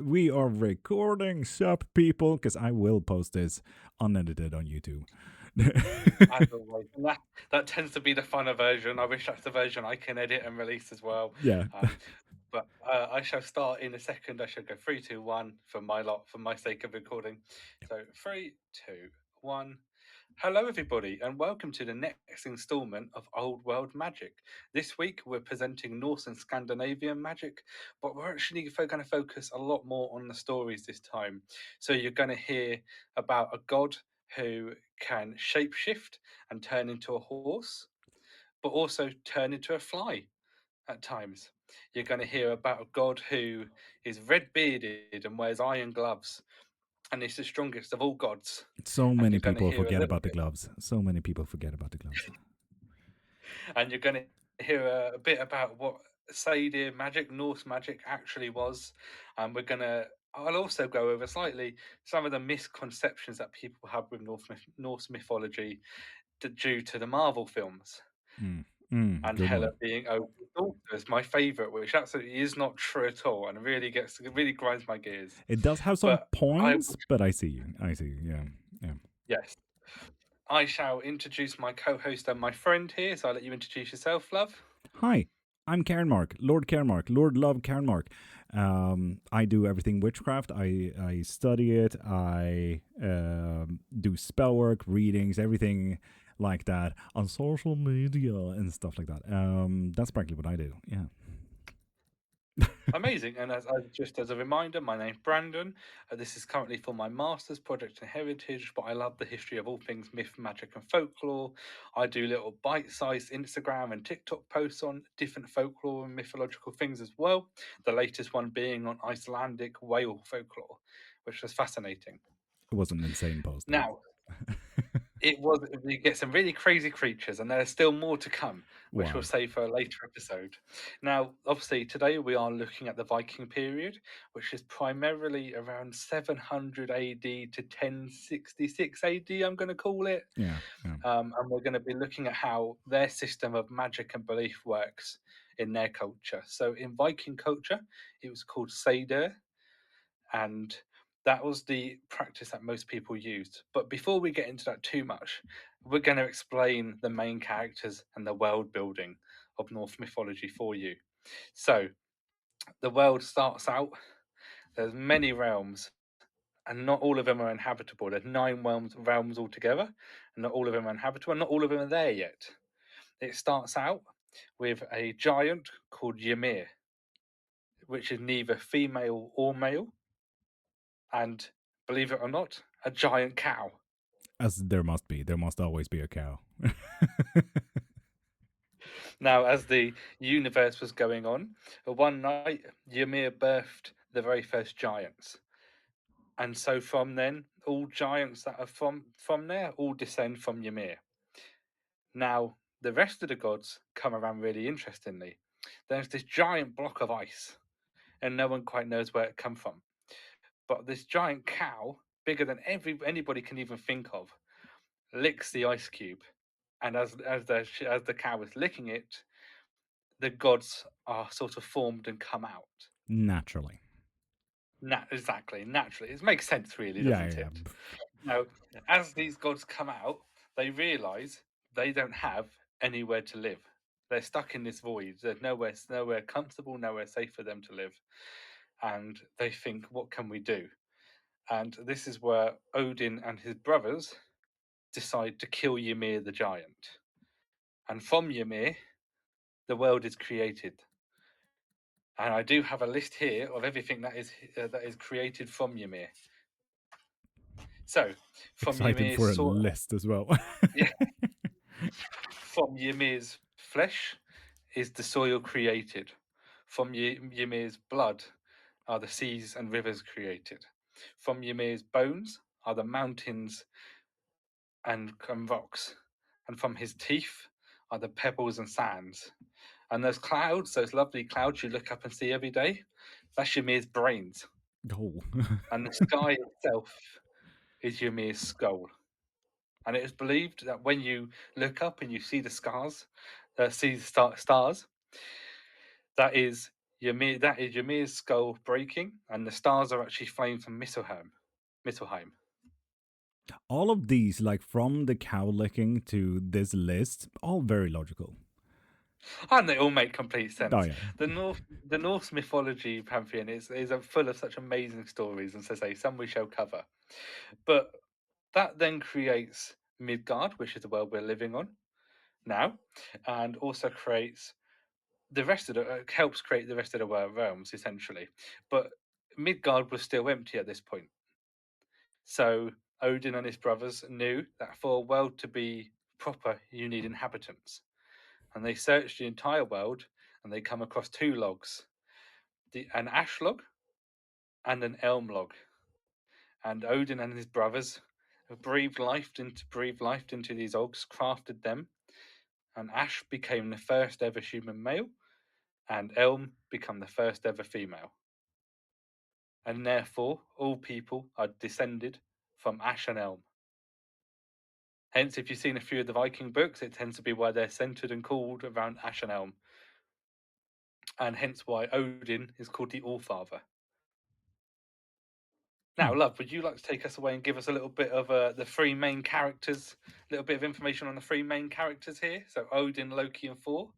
We are recording, sup, people, because I will post this unedited on YouTube. As always. And that tends to be the funner version. I wish that's the version I can edit and release as well. Yeah. But I shall start in a second. I shall go 3, 2, 1 for my sake of recording. So 3, 2, 1. Hello, everybody, and welcome to the next instalment of Old World Magic. This week, we're presenting Norse and Scandinavian magic, but we're actually going to focus a lot more on the stories this time. So, you're going to hear about a god who can shapeshift and turn into a horse, but also turn into a fly at times. You're going to hear about a god who is red bearded and wears iron gloves, and is the strongest of all gods. So And many you're going to people hear a forget little about the bit gloves. So many people forget about the gloves. and you're going to hear a bit about what Sadir magic, Norse magic, actually was. And I'll also go over slightly some of the misconceptions that people have with Norse mythology due to the Marvel films and Good Hela one. being Odin's daughter is my favourite, which absolutely is not true at all, and it really grinds my gears. It does have some But I points, but I see you. I see you. Yeah. Yeah. yes, I shall introduce my co-host and my friend here. So I'll let you introduce yourself, love. Hi, I'm Cairnmark, Lord.Cairnmark, Lord.Cairnmark. I do everything witchcraft. I study it. I do spell work, readings, everything like that on social media and stuff like that. That's practically what I do. Yeah. Amazing. And just as a reminder, my name's Brandon. This is currently for my master's project in heritage, but I love the history of all things myth, magic, and folklore. I do little bite-sized Instagram and TikTok posts on different folklore and mythological things as well. The latest one being on Icelandic whale folklore, which was fascinating. It was an insane post, though. Now, you get some really crazy creatures, and there's still more to come, which we'll Wild. save for a later episode. Now, obviously, today we are looking at the Viking period, which is primarily around 700 AD to 1066 AD, I'm going to call it. Yeah. Yeah. And we're going to be looking at how their system of magic and belief works in their culture. So, in Viking culture, it was called Seder, and that was the practice that most people used. But before we get into that too much, we're going to explain the main characters and the world building of Norse mythology for you. So, the world starts out, there's many realms, and not all of them are inhabitable. There's 9 realms altogether, and not all of them are inhabitable, and not all of them are there yet. It starts out with a giant called Ymir, which is neither female or male, and believe it or not, a giant cow. As there must be. There must always be a cow. Now, as the universe was going on, one night Ymir birthed the very first giants, and so from then, all giants that are from there all descend from Ymir. Now, the rest of the gods come around really interestingly. There's this giant block of ice, and no one quite knows where it come from. But this giant cow, bigger than anybody can even think of, licks the ice cube, and as the cow is licking it, the gods are sort of formed and come out. Naturally. Exactly, naturally. It makes sense, really, Yeah. doesn't Yeah. it? Now, as these gods come out, they realise they don't have anywhere to live. They're stuck in this void. There's nowhere comfortable, nowhere safe for them to live. And they think, what can we do? And this is where Odin and his brothers decide to kill Ymir the giant. And from Ymir, the world is created. And I do have a list here of everything that is created from Ymir. So, from Excited Ymir's for a sort, list as well. yeah, from Ymir's flesh is the soil created. From Ymir's blood are the seas and rivers created. From Ymir's bones are the mountains and rocks. And from his teeth are the pebbles and sands. And those clouds, those lovely clouds you look up and see every day, that's Ymir's brains. Oh. And the sky itself is Ymir's skull. And it is believed that when you look up and you see the stars, that is That is Ymir's skull breaking, and the stars are actually flames from Mittelheim. Mittelheim. All of these, like from the cow licking to this list, all very logical. And they all make complete Oh sense. yeah. The Norse mythology pantheon is full of such amazing stories, and so say some we shall cover. But that then creates Midgard, which is the world we're living on now, and also creates the rest of the helps create the rest of the world realms essentially. But Midgard was still empty at this point. So Odin and his brothers knew that for a world to be proper, you need inhabitants. And they searched the entire world and they come across two logs, an ash log and an elm log. And Odin and his brothers breathed life into these logs, crafted them, and ash became the first ever human male, and elm become the first ever female. And therefore all people are descended from ash and elm. Hence, if you've seen a few of the Viking books, it tends to be why they're centered and called around ash and elm. And hence why Odin is called the Allfather. Now, Hmm. love, would you like to take us away and give us a little bit of the three main characters, a little bit of information on the three main characters here? So Odin, Loki, and Thor.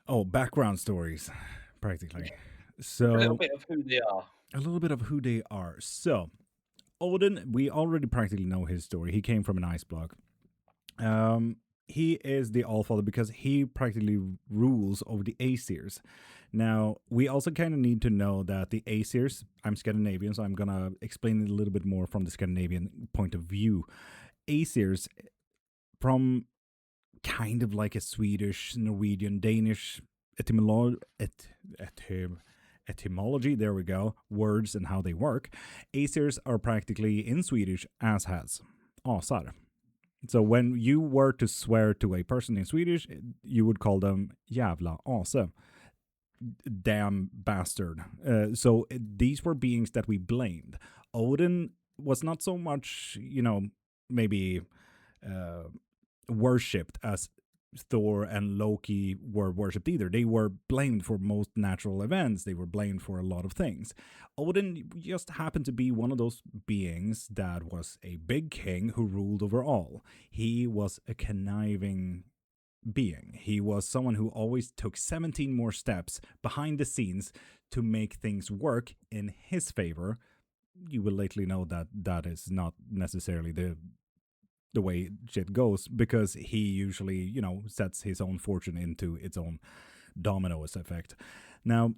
Oh, background stories, practically. A little So bit of who they are. a little bit of who they are. So Odin, we already practically know his story. He came from an ice block. Um, he is the Allfather because he practically rules over the Aesirs. Now, we also kind of need to know that the Aesirs, I'm Scandinavian, so I'm going to explain it a little bit more from the Scandinavian point of view. Aesirs, from kind of like a Swedish, Norwegian, Danish etymology, there we go, words and how they work. Aesirs are practically in Swedish as has. Asar. So when you were to swear to a person in Swedish, you would call them jävla ase, damn bastard. So these were beings that we blamed. Odin was not so much, maybe worshipped as Thor and Loki were worshipped either. They were blamed for most natural events. They were blamed for a lot of things. Odin just happened to be one of those beings that was a big king who ruled over all. He was a conniving being. He was someone who always took 17 more steps behind the scenes to make things work in his favor. You will lately know that that is not necessarily the way shit goes because he usually, sets his own fortune into its own dominoes effect. Now,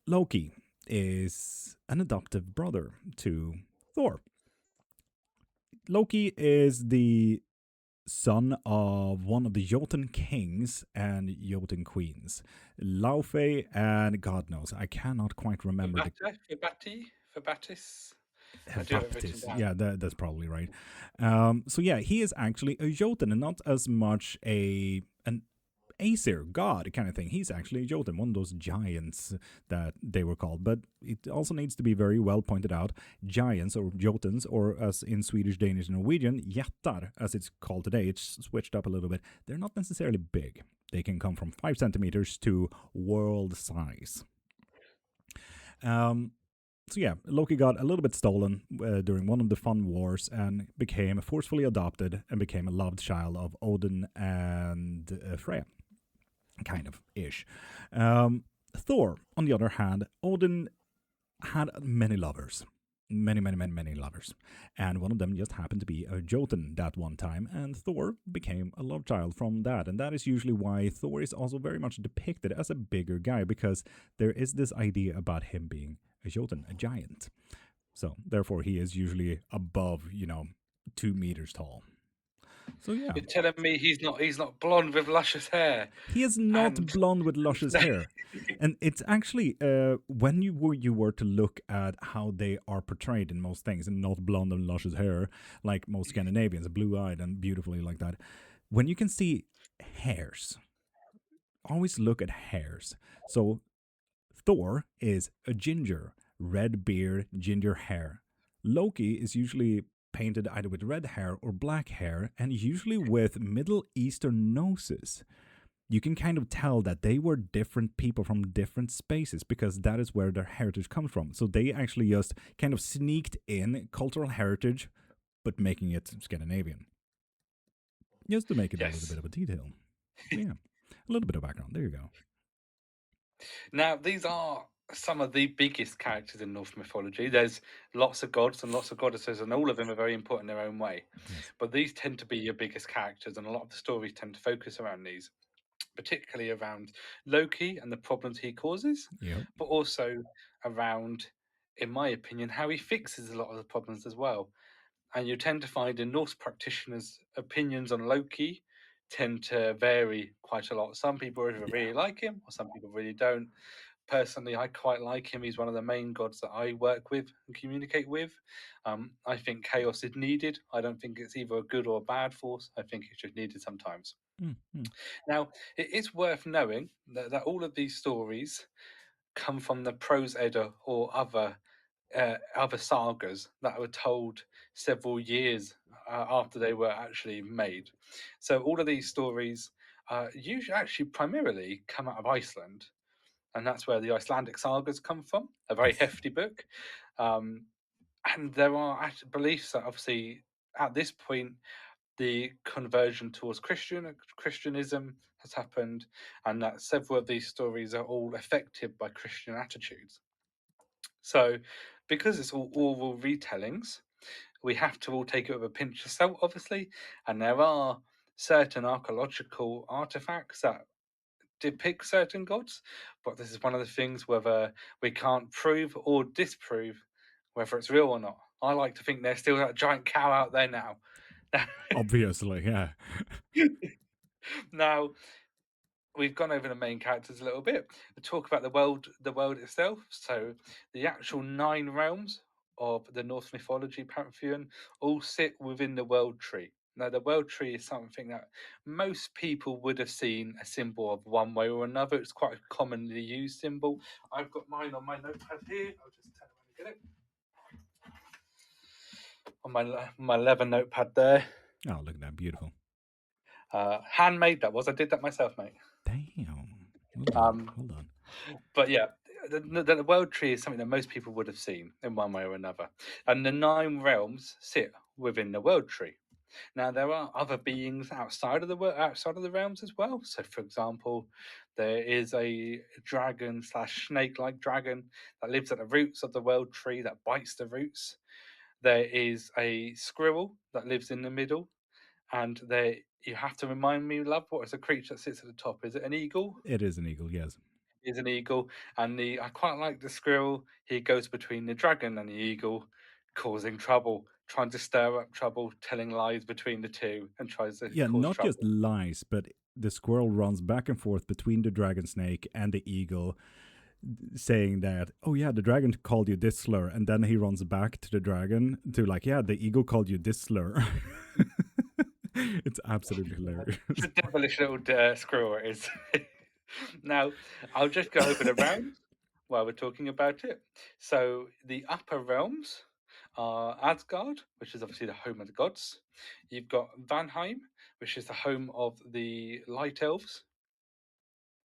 Loki is an adoptive brother to Thor. Loki is the son of one of the Jotun kings and Jotun queens, Laufey, and God knows, I cannot quite remember the Fabatis. I do have it written Baptist. down. Yeah, that's probably right. So yeah, he is actually a Jotun and not as much an Aesir god kind of thing. He's actually a Jotun, one of those giants that they were called. But it also needs to be very well pointed out: giants or Jotuns, or as in Swedish, Danish, and Norwegian, jättar, as it's called today. It's switched up a little bit. They're not necessarily big. They can come from 5 centimeters to world size. Um, so yeah, Loki got a little bit stolen during one of the fun wars and became forcefully adopted and became a loved child of Odin and Freya, kind of ish. Thor, on the other hand, Odin had many lovers. Many lovers. And one of them just happened to be a Jotun that one time, and Thor became a love child from that. And that is usually why Thor is also very much depicted as a bigger guy, because there is this idea about him being a Jotun, a giant. So, therefore, he is usually above, 2 meters tall. So, yeah. You're telling me he's not blonde with luscious hair. He is And not blonde with luscious hair. And it's actually, when you were to look at how they are portrayed in most things, and not blonde and luscious hair, like most Scandinavians, blue-eyed and beautifully like that, when you can see hairs, always look at hairs. So Thor is a ginger, red beard, ginger hair. Loki is usually painted either with red hair or black hair, and usually with Middle Eastern noses. you can kind of tell that they were different people from different spaces because that is where their heritage comes from. So they actually just kind of sneaked in cultural heritage, but making it Scandinavian, just to make it a little bit Yes. of a detail. So yeah, a little bit of background. There you go. Now, these are some of the biggest characters in Norse mythology. There's lots of gods and lots of goddesses, and all of them are very important in their own way. Yes. But these tend to be your biggest characters, and a lot of the stories tend to focus around these, particularly around Loki and the problems he causes, Yep. but also around, in my opinion, how he fixes a lot of the problems as well. And you tend to find in Norse practitioners' opinions on Loki tend to vary quite a lot. Some people either Yeah. really like him, or some people really don't. Personally, I quite like him. He's one of the main gods that I work with and communicate with. I think chaos is needed. I don't think it's either a good or a bad force. I think it's just needed sometimes. Mm-hmm. Now, it is worth knowing that all of these stories come from the Prose Edda or other sagas that were told several years after they were actually made. So all of these stories usually actually primarily come out of Iceland, and that's where the Icelandic sagas come from. A very Yes. hefty book, um, and there are beliefs that obviously at this point the conversion towards Christianism has happened, and that several of these stories are all affected by Christian attitudes. So, because it's all oral retellings, we have to all take it with a pinch of salt, obviously, and there are certain archaeological artifacts that depict certain gods, but this is one of the things whether we can't prove or disprove whether it's real or not. I like to think there's still that giant cow out there now. Obviously, yeah. Now, we've gone over the main characters a little bit. We talk about the world itself. So, the actual 9 realms of the Norse mythology pantheon all sit within the world tree. Now, the world tree is something that most people would have seen a symbol of one way or another. It's quite a commonly used symbol. I've got mine on my notepad here. I'll just tell you when I get it on my leather notepad there. Oh, look at that. Beautiful. Handmade that was. I did that myself, mate. Damn. Well done. Um, Well done. But yeah, the world tree is something that most people would have seen in one way or another. And the 9 realms sit within the world tree. Now there are other beings outside of outside of the realms as well. So, for example, there is a dragon slash snake like dragon that lives at the roots of the world tree that bites the roots. There is a squirrel that lives in the middle, and there you have to remind me, love, what is a creature that sits at the top? Is it an eagle? It is an eagle, yes. Is an eagle, and the I quite like the squirrel. He goes between the dragon and the eagle, causing trouble, trying to stir up trouble, telling lies between the two, and tries to Yeah, cause not just trouble. lies, but the squirrel runs back and forth between the dragon snake and the eagle, saying that, oh yeah, the dragon called you this slur. And then he runs back to the dragon to, like, yeah, the eagle called you this slur. It's absolutely hilarious. It's a devilish little squirrel it is. Now, I'll just go over the realms while we're talking about it. So, the upper realms are Asgard, which is obviously the home of the gods. You've got Vanheim, which is the home of the light elves,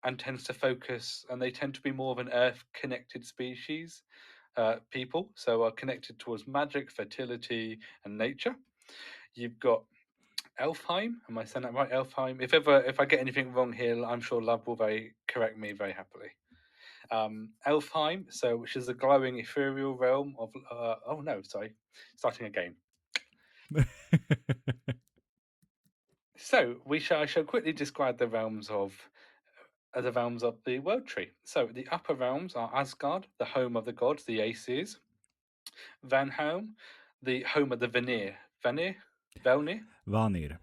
and tends to focus, and they tend to be more of an earth connected species, people, so are connected towards magic, fertility, and nature. You've got Elfheim. Am I saying that right? Elfheim. If I get anything wrong here, I'm sure Love will very correct me very happily. Elfheim, so which is a glowing ethereal realm of. Oh no, sorry, starting again. So I shall quickly describe the realms of the world tree. So the upper realms are Asgard, the home of the gods, the Aesir. Vanhelm, the home of the Vanir. Velnir? Vanir.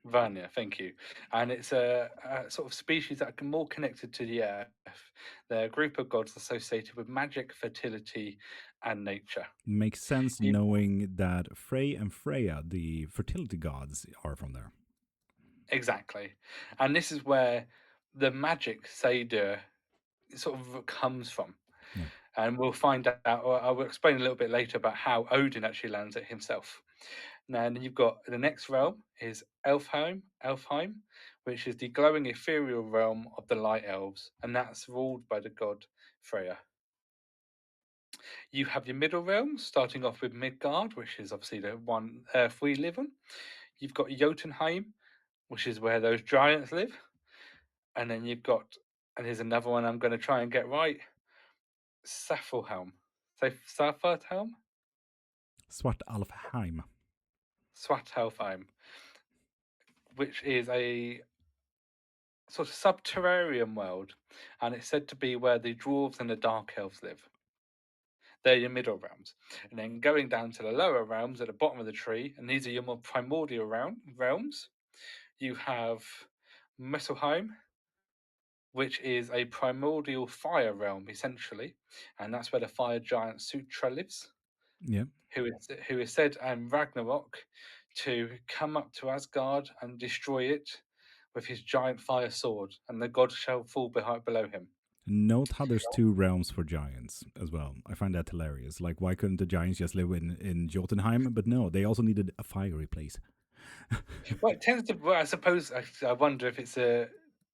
Vanir, thank you. And it's a sort of species that are more connected to the earth. They're a group of gods associated with magic, fertility, and nature. Makes sense You- knowing that Frey and Freya, the fertility gods, are from there. exactly. And this is where the magic Seder sort of comes from. Yeah. And we'll find out, or I will explain a little bit later about how Odin actually lands it himself. Now, and then you've got the next realm is Elfheim, which is the glowing ethereal realm of the light elves, and that's ruled by the god Freya. You have your middle realm, starting off with Midgard, which is obviously the one Earth we live on. You've got Jotunheim, which is where those giants live. And then you've got, and here's another one I'm going to try and get right, Saffelhelm. Say Saffelhelm? Svartalfheim. Swatalfheim, which is a sort of subterranean world, and it's said to be where the dwarves and the dark elves live. They're your middle realms. And then going down to the lower realms at the bottom of the tree, and these are your more primordial realms, you have Muspelheim, which is a primordial fire realm, essentially, and that's where the fire giant Sutra lives, Yeah. who is said in Ragnarok to come up to Asgard and destroy it with his giant fire sword, and the gods shall fall below him. Note how there's two realms for giants as well. I find that hilarious. Like, why couldn't the giants just live in Jotunheim? But no, they also needed a fiery place. Well, it tends to. Well, I suppose I wonder if it's a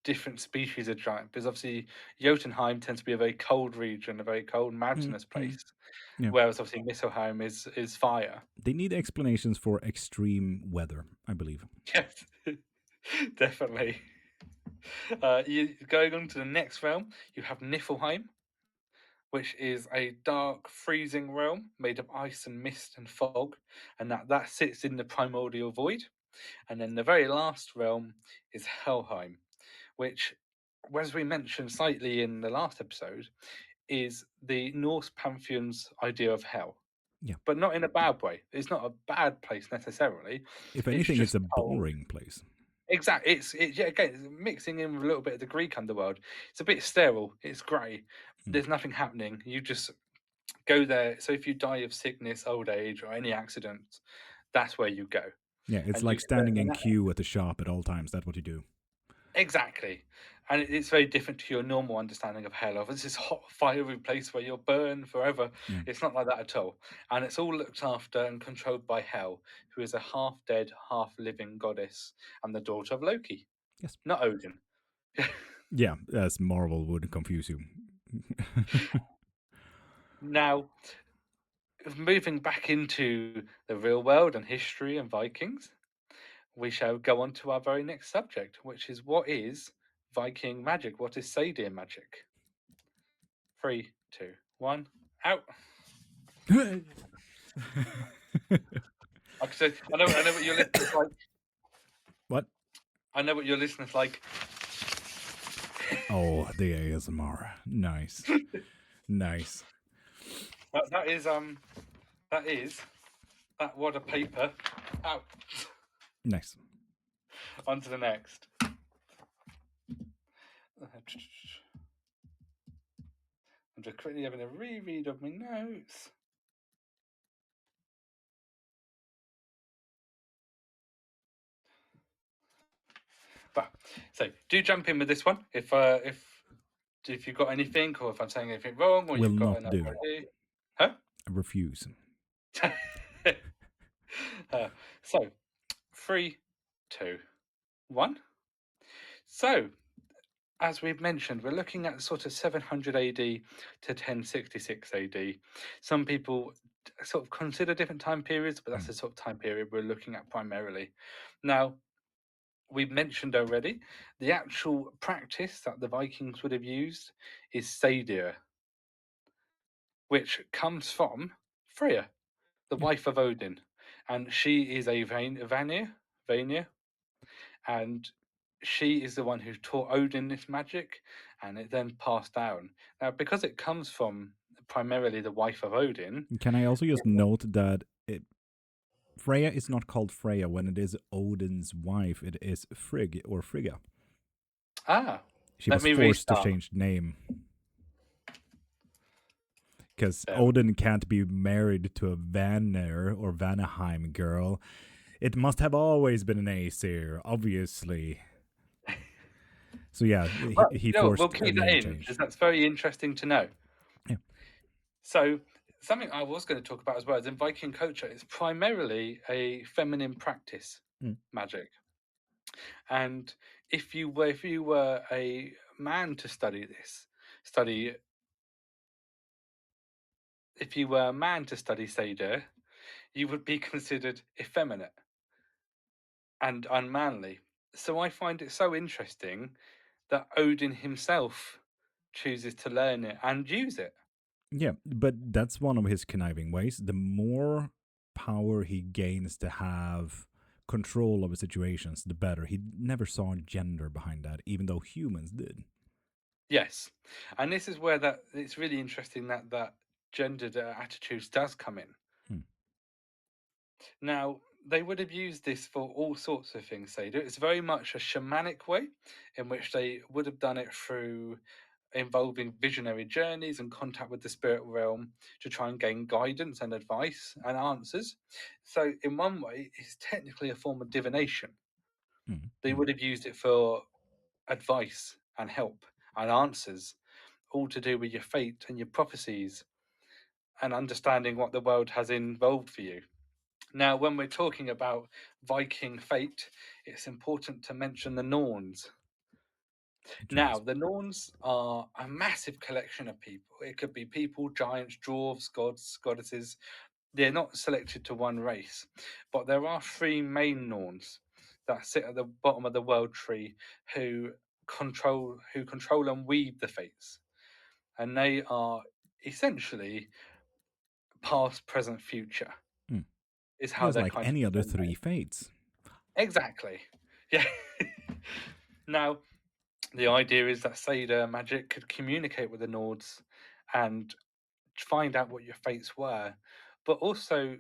different species of giant, because obviously Jotunheim tends to be a very cold region, a very cold mountainous place, Yeah. whereas obviously Muspelheim is fire. They need explanations for extreme weather, I believe. Yes, definitely. Going on to the next realm, you have Niflheim, which is a dark, freezing realm made of ice and mist and fog, and that sits in the primordial void. And then the very last realm is Helheim, which, as we mentioned slightly in the last episode, is the Norse pantheon's idea of hell. Yeah. But not in a bad way. It's not a bad place necessarily. If It's anything, it's just a cold. boring place. Exactly. Yeah, again, it's mixing in with a little bit of the Greek underworld. It's a bit sterile. It's grey. There's nothing happening. You just go there. So if you die of sickness, old age, or any accident, that's where you go. Yeah, it's And you like standing and in that, queue at the shop at all times. That's what you do. exactly. And it's very different to your normal understanding of hell. Of it's this hot, fiery place where you'll burn forever. Yeah. It's not like that at all. And it's all looked after and controlled by Hel, who is a half-dead, half-living goddess and the daughter of Loki. Yes. Not Odin. Yeah, as Marvel would confuse you. Now, moving back into the real world and history and Vikings, we shall go on to our very next subject, which is what is Viking magic? What is Sadir magic? 3, 2, 1, out. I know what your listeners like. What? I know what your listeners like. Oh, the ASMR. Nice. Nice. That is that wad of paper out. Nice. On to the next. I'm just quickly having a reread of my notes. But so do jump in with this one if you've got anything, or if I'm saying anything wrong, or Will you've got not another do. idea. Huh? I refuse. So 3, 2, 1. So, as we've mentioned, we're looking at sort of 700 AD to 1066 AD. Some people sort of consider different time periods, but that's the sort of time period we're looking at primarily. Now, we've mentioned already, the actual practice that the Vikings would have used is Sadir, which comes from Freya, the Yeah. wife of Odin. And she is a Vanir, and she is the one who taught Odin this magic, and it then passed down. Now, because it comes from primarily the wife of Odin. Can I also just note that Freya is not called Freya when it is Odin's wife. It is Frigg or Frigga. She Let was me forced to restart. change name because Um, Odin can't be married to a Vanir or Vanaheim girl. It must have always been an Aesir, obviously. So yeah, well, he we'll forced a keep that name in change. because that's very interesting to know. Yeah. So, something I was going to talk about as well is in Viking culture, it's primarily a feminine practice, magic. And if you were a man to study if you were a man to study Seder, you would be considered effeminate and unmanly. So I find it so interesting that Odin himself chooses to learn it and use it. Yeah, but that's one of his conniving ways. The more power he gains to have control over situations, the better. He never saw gender behind that, even though humans did. Yes, and this is where that it's really interesting that gendered attitudes does come in. Hmm. Now, they would have used this for all sorts of things, Seder. It's very much a shamanic way in which they would have done it through involving visionary journeys and contact with the spirit realm to try and gain guidance and advice and answers. So, in one way, it's technically a form of divination. Hmm. They Hmm. would have used it for advice and help and answers, all to do with your fate and your prophecies and understanding what the world has involved for you. Now, when we're talking about Viking fate, it's important to mention the Norns. It sure Now, is. the Norns are a massive collection of people. It could be people, giants, dwarves, gods, goddesses. They're not selected to one race, but there are three main Norns that sit at the bottom of the world tree who control and weave the fates, and they are essentially past, present, future. Hmm. Is how Just they're like kind of any other three denominated. fates. Exactly. Yeah. Now, the idea is that Seder magic could communicate with the Nords and find out what your fates were. But also,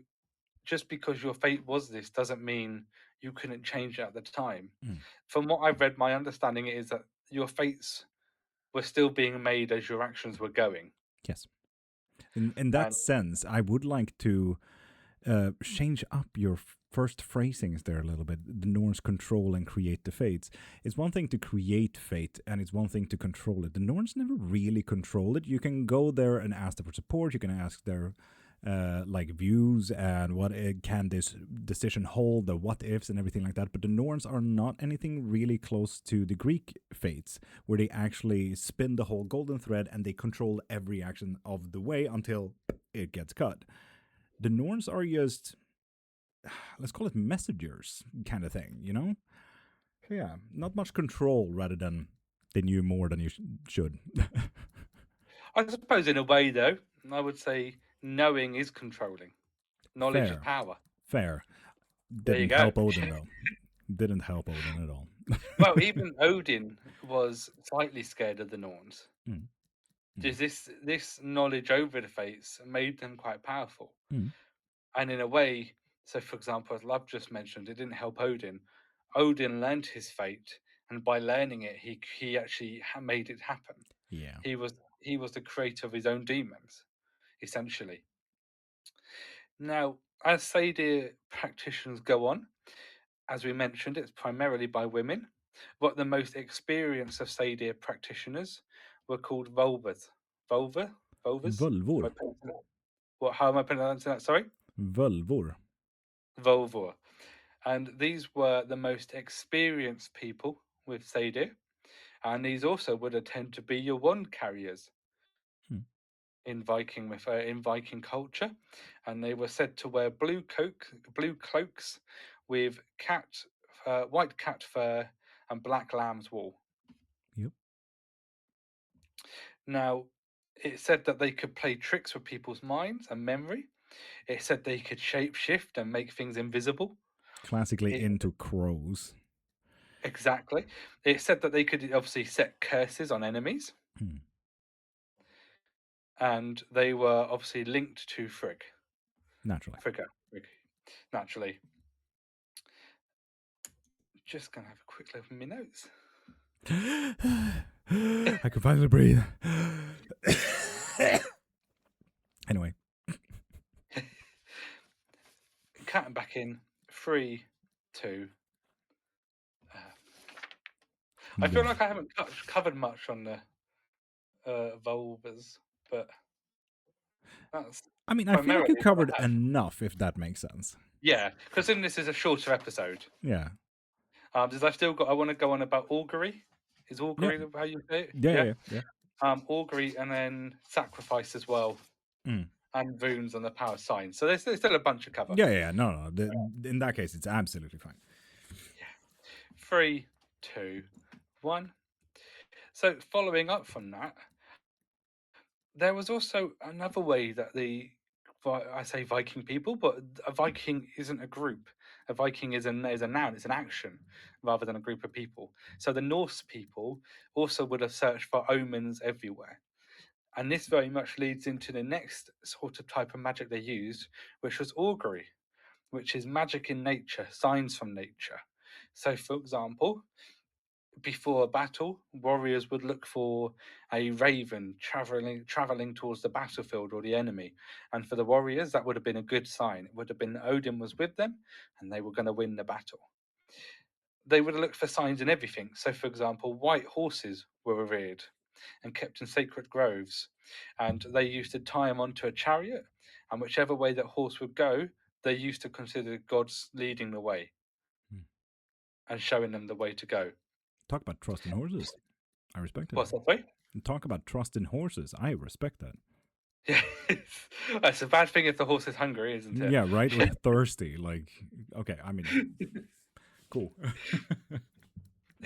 just because your fate was this doesn't mean you couldn't change it at the time. Hmm. From what I've read, my understanding is that your fates were still being made as your actions were going. Yes. In that And sense, I would like to change up your first phrasings there a little bit. The Norns control and create the fates. It's one thing to create fate, and it's one thing to control it. The Norns never really control it. You can go there and ask them for support. You can ask their like views and what can this decision hold, the what ifs and everything like that. But the Norns are not anything really close to the Greek fates, where they actually spin the whole golden thread and they control every action of the way until it gets cut. The Norns are just, let's call it messengers kind of thing, you know? Yeah, not much control rather than they knew more than you should. I suppose, in a way, though, I would say knowing is controlling. Knowledge is Fair, power. fair. There you Didn't go. help Odin though. Didn't help Odin at all. Well, even Odin was slightly scared of the Norns. Mm, mm, Just this knowledge over the fates made them quite powerful. mm. And in a way, so for example, as Love just mentioned, it didn't help Odin. Odin learned his fate, and by learning it, he actually made it happen. Yeah. He was the creator of his own demons, essentially. Now, as Sadir practitioners go on, as we mentioned, it's primarily by women, but the most experienced of Sadir practitioners were called vulvas. Vulva? Vulvas? Am I Völvor. pronouncing that? What? How am I pronouncing that? Sorry, Völvor. Volvor. And these were the most experienced people with Sadir, and these also would tend to be your wand carriers Mm. in Viking culture, and they were said to wear blue cloaks with white cat fur and black lamb's wool. Yep. Now, it said that they could play tricks with people's minds and memory. It said they could shape shift and make things invisible. Classically It, into crows. exactly. It said that they could obviously set curses on enemies, Mm. and they were obviously linked to Frigg. Naturally. Frigg, naturally. Just gonna have a quick look at my notes. I can finally breathe. Anyway. Counting back in 3, 2. Uh, I feel like I haven't covered much on the vulvas, but that's I mean, I feel like you primarily what covered I have. enough, if that makes sense. Yeah, because then this is a shorter episode. Yeah. Does I still got? I want to go on about augury. Is Yeah, augury how you say it? yeah, Yeah. yeah, yeah. Augury and then sacrifice as well, Mm. and runes and the power signs. So there's still a bunch of cover. Yeah, yeah, no, no. In that case, it's absolutely fine. Yeah. 3, 2, 1. So following up from that, there was also another way that I say Viking people, but a Viking isn't a group. A Viking is a noun, it's an action rather than a group of people. So the Norse people also would have searched for omens everywhere. And this very much leads into the next sort of type of magic they used, which was augury, which is magic in nature, signs from nature. So, for example, before a battle, warriors would look for a raven traveling towards the battlefield or the enemy. And for the warriors, that would have been a good sign. It would have been Odin was with them and they were going to win the battle. They would have looked for signs in everything. So, for example, white horses were revered and kept in sacred groves. And they used to tie them onto a chariot, and whichever way that horse would go, they used to consider gods leading the way Mm. and showing them the way to go. Talk about trust in horses. I respect it. What's that way? Talk about trust in horses. I respect that. Yes. That's a bad thing if the horse is hungry, isn't it? Yeah, right. Or thirsty. Like, okay, I mean, cool.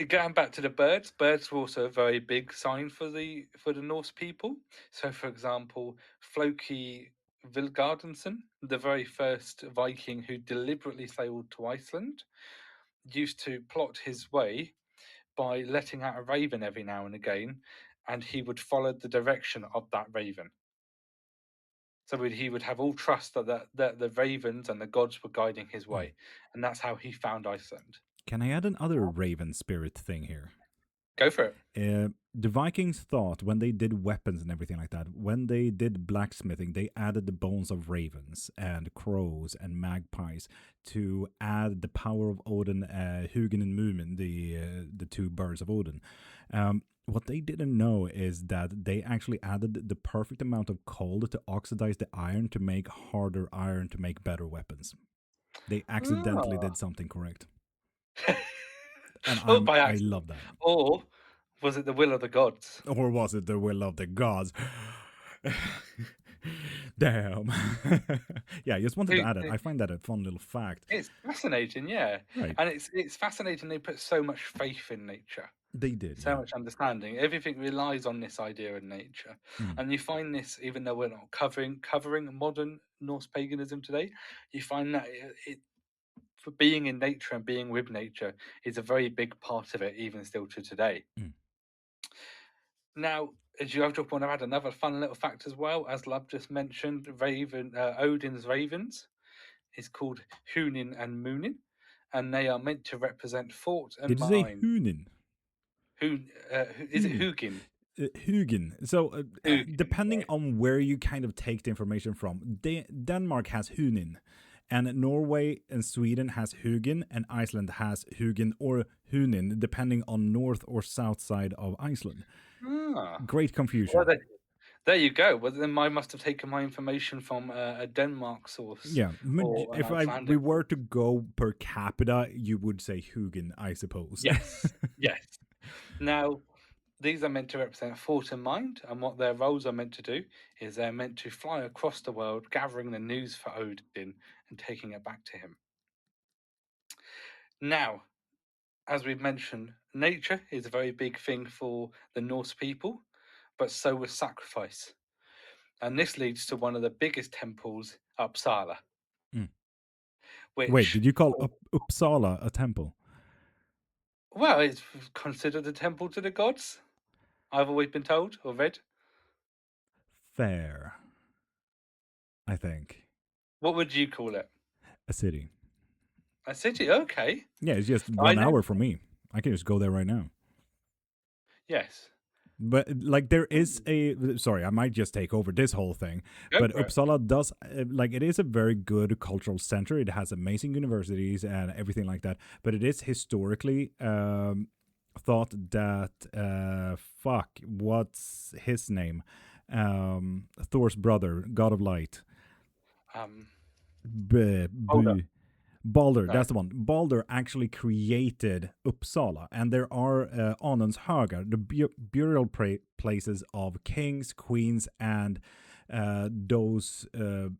Going back to the birds, birds were also a very big sign for the Norse people. So, for example, Floki Vilgardenson, the very first Viking who deliberately sailed to Iceland, used to plot his way by letting out a raven every now and again, and he would follow the direction of that raven. So he would have all trust that the ravens and the gods were guiding his Mm. way, and that's how he found Iceland. Can I add another raven spirit thing here? Go for it. The Vikings thought when they did weapons and everything like that, when they did blacksmithing, they added the bones of ravens and crows and magpies to add the power of Odin, Hugin and Mumin, the two birds of Odin. What they didn't know is that they actually added the perfect amount of cold to oxidize the iron to make harder iron to make better weapons. They accidentally Ah. did something correct, and Oh, by I accident. love that. Or was it the will of the gods? Or was it the will of the gods? Damn. Yeah, I just wanted to add it. I find that a fun little fact. It's fascinating, yeah. Right. And it's fascinating they put so much faith in nature, They did, so yeah. much understanding. Everything relies on this idea of nature. Mm. And you find this even though we're not covering modern Norse paganism today, you find that it for being in nature and being with nature is a very big part of it, even still to today. Mm. Now, as you have just want to add another fun little fact as well, as Love just mentioned, Odin's ravens is called Hunin and Munin, and they are meant to represent thought and Did you say mind. Hunin? Is it Hunin. Hugin? Hugin. So, Hugin, depending sorry. on where you kind of take the information from, Denmark has Hunin, and Norway and Sweden has Hugin, and Iceland has Hugin or Hunin, depending on north or south side of Iceland. Ah, Great well, confusion. there you go. Well, then I must have taken my information from a Denmark source Yeah, or an if we Icelandic were source. to go per capita, you would say Hugin, I suppose. Yes, yes. Now, these are meant to represent thought and mind, and what their roles are meant to do is they're meant to fly across the world, gathering the news for Odin and taking it back to him. Now, as we've mentioned, nature is a very big thing for the Norse people, but so was sacrifice. And this leads to one of the biggest temples, Uppsala, Mm. Wait, which, did you call Uppsala a temple? well, it's considered a temple to the gods. I've always been told or read. Fair, I think. What would you call it? A city. A city? Okay. Yeah, it's just I 1 hour never. from me. I can just go there right now. Yes. But like there is Hmm. a sorry, I might just take over this whole thing. Go But for it. Uppsala does like it is a very good cultural center. It has amazing universities and everything like that. But it is historically thought that fuck, what's his name? Thor's brother, God of Light. Um, B- Hold up. B- Balder, No. that's the one. Balder actually created Uppsala, and there are Anons Högar, the burial places of kings, queens, and those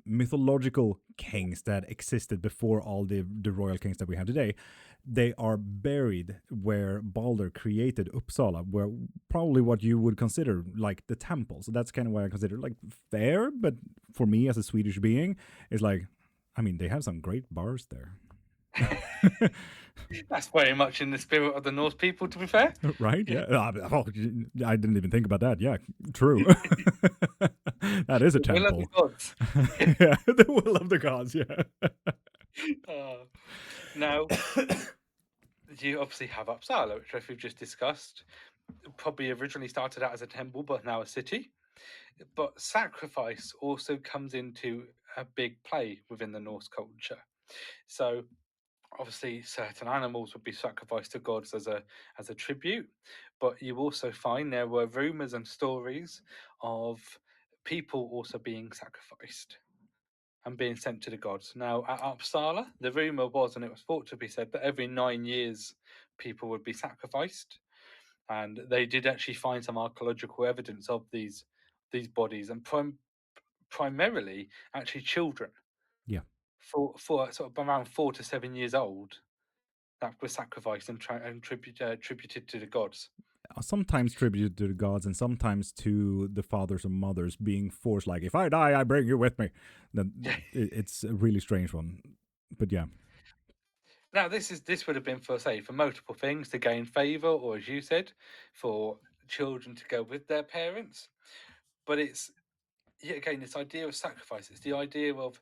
mythological kings that existed before all the royal kings that we have today. They are buried where Balder created Uppsala, where probably what you would consider like the temple. So that's kind of why I consider like fair, but for me as a Swedish being, it's like, I mean, they have some great bars there. That's very much in the spirit of the Norse people, to be fair. Right? Yeah. Oh, I didn't even think about that. Yeah, true. That is a The will of the temple. gods. Yeah, the will of the gods. Yeah. Now, you obviously have Uppsala, which, as we've just discussed, probably originally started out as a temple, but now a city. But sacrifice also comes into a big play within the Norse culture. So obviously certain animals would be sacrificed to gods as a tribute, but you also find there were rumors and stories of people also being sacrificed and being sent to the gods. Now at Uppsala, the rumor was, and it was thought to be said, that every 9 years people would be sacrificed, and they did actually find some archaeological evidence of these bodies, and primarily actually children Yeah. for sort of around 4 to 7 years old that were sacrificed and tributed to the gods. Sometimes tributed to the gods and sometimes to the fathers and mothers being forced, like, if I die, I bring you with me. Then it's a really strange one. But yeah. Now this would have been for multiple things, to gain favor, or as you said, for children to go with their parents. But it's yet again this idea of sacrifice. It's the idea of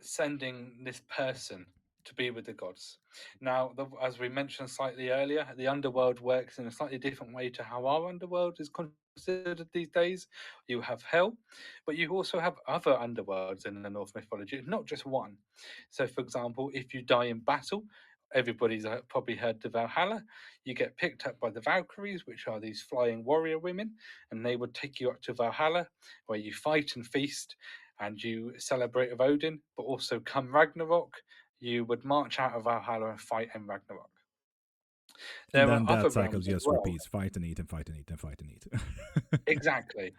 sending this person to be with the gods. Now, as we mentioned slightly earlier, the underworld works in a slightly different way to how our underworld is considered these days. You have hell, but you also have other underworlds in the Norse mythology, not just one. So, for example, if you die in battle, everybody's probably heard the Valhalla. You get picked up by the Valkyries, which are these flying warrior women, and they would take you up to Valhalla, where you fight and feast and you celebrate with Odin, but also come Ragnarok, you would march out of Valhalla and fight in Ragnarok. And There are then other that cycle realms as just well. repeats: fight and eat and fight and eat and fight and eat. Exactly.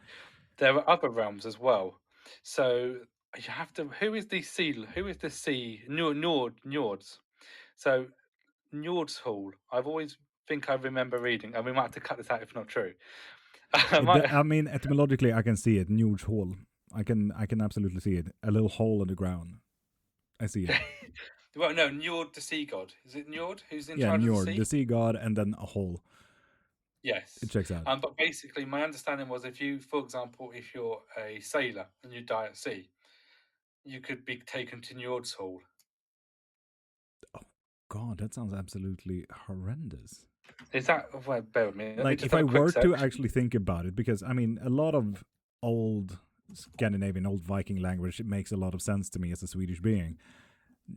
There are other realms as well. So you have to. Who is the sea? Who is the sea? Njords. So Njord's Hall. I've always think I remember reading, and we might have to cut this out if not true. I might. I mean, etymologically, I can see it. Huge hole. I can absolutely see it. A little hole in the ground. I see it. Well, no, Njord the sea god. Is it Njord who's in Yeah, charge of the Njord, the sea? sea god, and then a hole. It Yes. checks out. But basically, my understanding was if you, for example, if you're a sailor and you die at sea, you could be taken to Njord's Hall. Oh God, that sounds absolutely horrendous. Is that, well, bear with me. Let me Like, just if have I a quick were to search. actually think about it, because I mean, a lot of old Scandinavian, old Viking language, it makes a lot of sense to me as a Swedish being.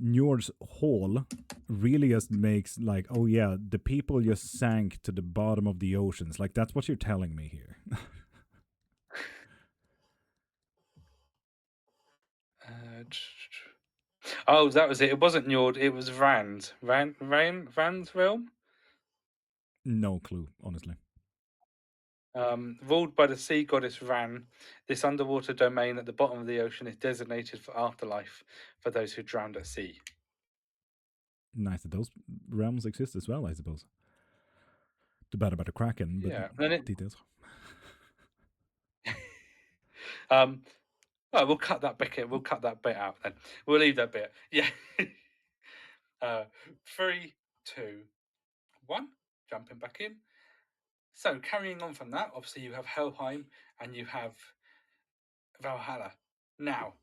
Njord's Hall really just makes like, oh yeah, the people just sank to the bottom of the oceans. Like, that's what you're telling me here. Oh, that was it. It wasn't Njord, it was Rand's realm. No clue, honestly. Ruled by the sea goddess Ran, this underwater domain at the bottom of the ocean is designated for afterlife for those who drowned at sea. Nice that those realms exist as well, I suppose. Too bad about the Kraken, but Yeah. Then it, details. um, well, we'll cut that bit. We'll cut that bit out then. We'll leave that bit. Yeah. 3, 2, 1. Jumping back in. So carrying on from that, obviously you have Helheim and you have Valhalla. Now,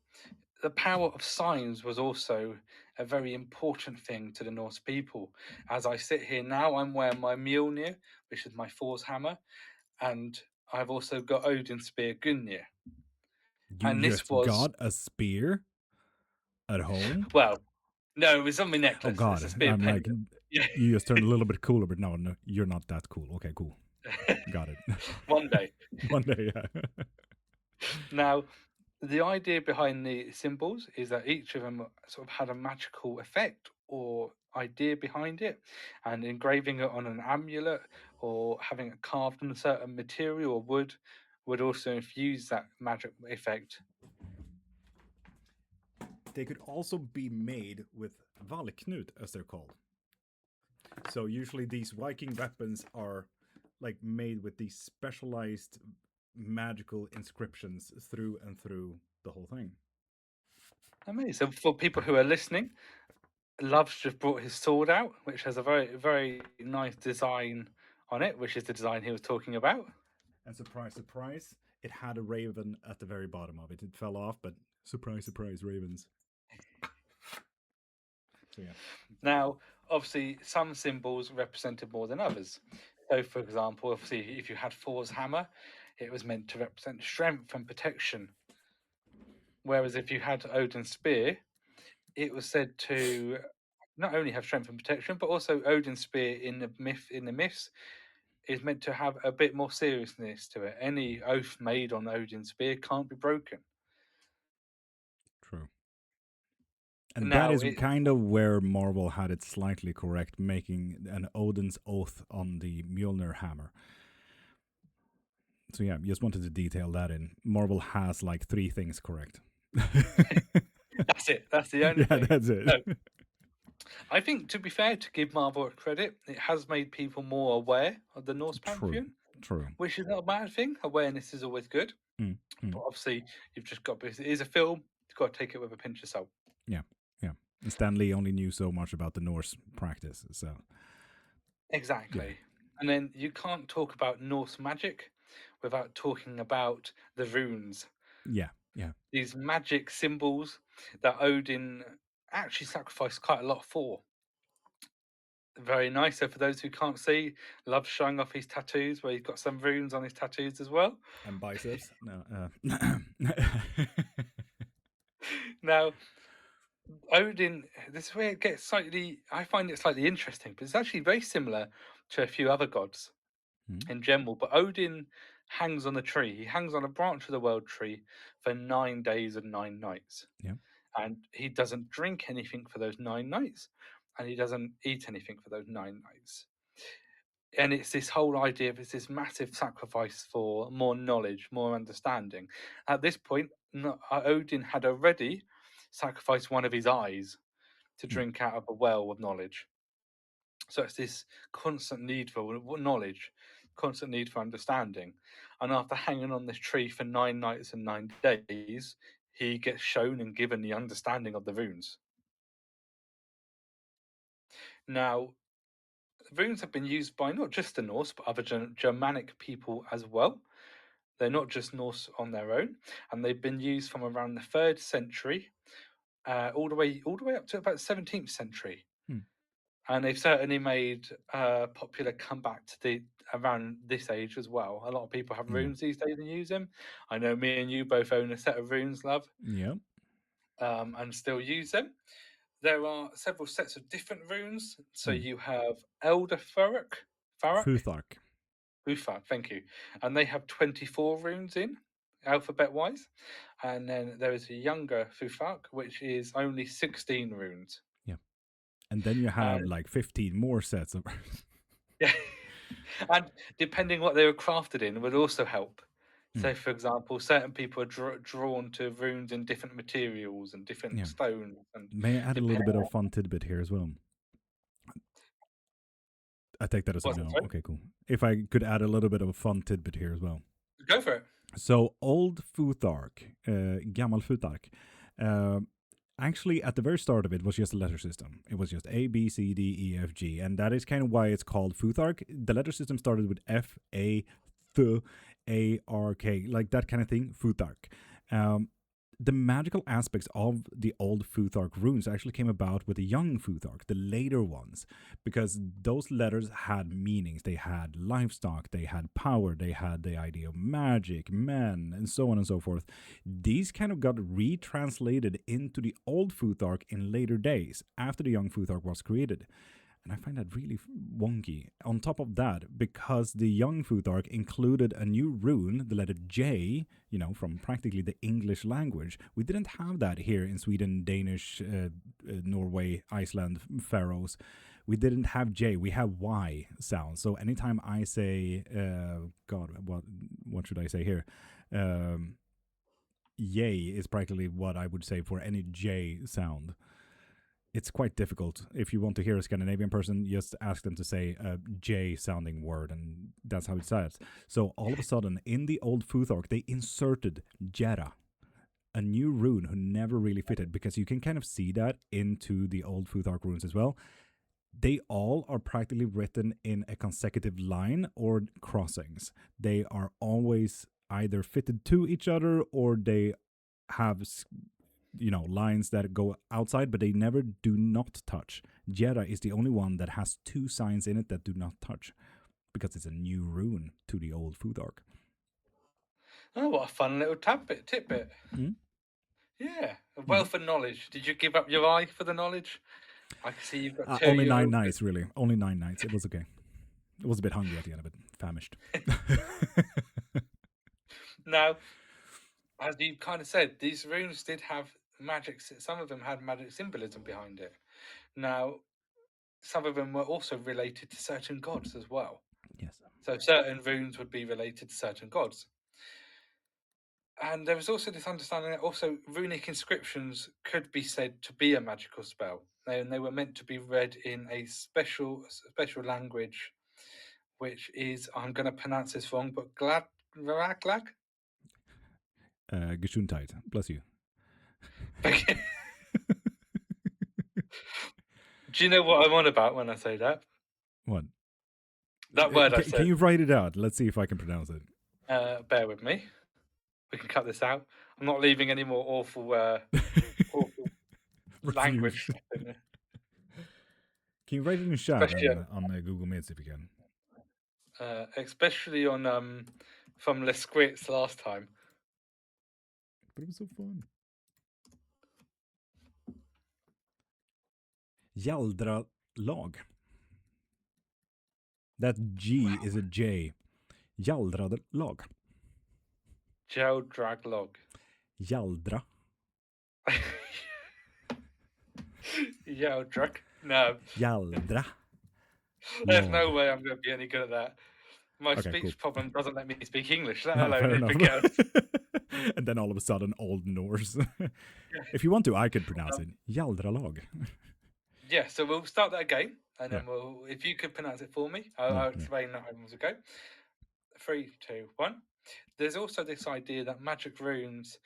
the power of signs was also a very important thing to the Norse people. As I sit here now, I'm wearing my Mjolnir, which is my Thor's hammer, and I've also got Odin's spear Gungnir. You And this just was, got a spear at home? well, no, it was on my Oh necklace. It's a God, spear I'm like, pendant. Yeah. you just turned a little bit cooler, but no, no, you're not that cool. Okay, cool. Got it. One day. One day, yeah. Now, the idea behind the symbols is that each of them sort of had a magical effect or idea behind it, and engraving it on an amulet or having it carved in a certain material or wood would also infuse that magic effect. They could also be made with valknut, as they're called. So usually these Viking weapons are like made with these specialized magical inscriptions through and through the whole thing. Amazing. For people who are listening, Love's just brought his sword out, which has a very nice design on it, which is the design he was talking about. And surprise, surprise, it had a raven at the very bottom of it. It fell off, but surprise, surprise, ravens. So yeah. Now, obviously, some symbols represented more than others. So, for example, obviously, if you had Thor's hammer, it was meant to represent strength and protection. Whereas if you had Odin's spear, it was said to not only have strength and protection, but also Odin's spear in the myths is meant to have a bit more seriousness to it. Any oath made on Odin's spear can't be broken. True. And that Now, is kind of where Marvel had it slightly correct, making an Odin's oath on the Mjolnir hammer. So yeah, just wanted to detail that in. Marvel has like 3 things correct. that's it. That's the only thing. That's it. No, I think, to be fair, to give Marvel credit, it has made people more aware of the Norse pantheon, True. which is not a bad thing. Awareness is always good. But obviously, you've just got, because it is a film, you've got to take it with a pinch of salt. Yeah. And Stan Lee only knew so much about the Norse practice, so. Exactly. Yeah. And then you can't talk about Norse magic without talking about the runes. Yeah. These magic symbols that Odin actually sacrificed quite a lot for. Very nice. So for those who can't see, Love's showing off his tattoos, where he's got some runes on his tattoos as well. And biceps. No. Now, Odin, this is where it gets slightly, I find it slightly interesting, but it's actually very similar to a few other gods in general. But Odin hangs on a tree. He hangs on a branch of the world tree for 9 days and 9 nights. Yeah. And he doesn't drink anything for those 9 nights, and he doesn't eat anything for those 9 nights. And it's this whole idea of it's this massive sacrifice for more knowledge, more understanding. At this point, Odin had already sacrificed one of his eyes to drink out of a well of knowledge. So it's this constant need for knowledge, constant need for understanding. And after hanging on this tree for 9 nights and 9 days, he gets shown and given the understanding of the runes. Now, runes have been used by not just the Norse, but other Germanic people as well. They're not just Norse on their own, and they've been used from around the 3rd century all the way up to about the 17th century. And they've certainly made a popular comeback to around this age as well. A lot of people have runes these days and use them. I know me and you both own a set of runes, Love. Yeah. And still use them. There are several sets of different runes. So you have Elder Futhark. Futhark, thank you. And they have 24 runes in, alphabet-wise. And then there is a younger Futhark, which is only 16 runes. Yeah. And then you have like 15 more sets of. Yeah. And depending what they were crafted in would also help. So, for example, certain people are drawn to runes in different materials and different stones. And may I add a little bit of fun tidbit here as well? I take that as a no. Okay, cool. If I could add a little bit of a fun tidbit here as well. Go for it. So, old Futhark, Gammal Futhark, actually at the very start of it was just a letter system. It was just A, B, C, D, E, F, G. And that is kind of why it's called Futhark. The letter system started with F, A, Th, A, R, K, like that kind of thing, Futhark. The magical aspects of the old Futhark runes actually came about with the young Futhark, the later ones, because those letters had meanings. They had livestock, they had power, they had the idea of magic, men, and so on and so forth. These kind of got retranslated into the old Futhark in later days, after the young Futhark was created. And I find that really wonky. On top of that, because the Young Futhark included a new rune, the letter J, from practically the English language, we didn't have that here in Sweden, Danish, Norway, Iceland, Faroes. We didn't have J. We have Y sound. So anytime I say, God, what should I say here? Yay is practically what I would say for any J sound. It's quite difficult. If you want to hear a Scandinavian person, just ask them to say a J sounding word, and that's how it sounds. So all of a sudden, in the old Futhark, they inserted Jera, a new rune who never really fitted, because you can kind of see that into the old Futhark runes as well. They all are practically written in a consecutive line or crossings. They are always either fitted to each other, or they have lines that go outside, but they never do not touch. Jera is the only one that has two signs in it that do not touch, because it's a new rune to the old Futhark. Oh, what a fun little tidbit. Mm? Yeah, a wealth of knowledge. Did you give up your eye for the knowledge? I can see you've got two. Only 9 nights, really. Only 9 nights. It was okay. I was a bit hungry at the end of it, famished. Now, as you kind of said, these runes did have magic. Some of them had magic symbolism behind it. Now, some of them were also related to certain gods as well. Yes. So certain runes would be related to certain gods. And there was also this understanding that also runic inscriptions could be said to be a magical spell. And they were meant to be read in a special language, which is, I'm going to pronounce this wrong, but Glag? Gesundheit. Bless you. Do you know what I'm on about when I say that? What? That word I said. Can you write it out? Let's see if I can pronounce it. Bear with me. We can cut this out. I'm not leaving any more awful language stuff in there. Can you write it in chat on Google Meets if you can? Especially on from Les Squits last time. But it was so fun. Jaldra lag. That G is a J. Jaldra lag. Drag log. Jaldra. Drag. No. Jaldra. There's no way I'm going to be any good at that. My speech cool. problem doesn't let me speak English, let alone anything else. And then all of a sudden, Old Norse. If you want to, I could pronounce it. Jaldra lag. Yeah, so we'll start that again, and then if you could pronounce it for me, I'll explain that as we go. 3, 2, 1. There's also this idea that magic runes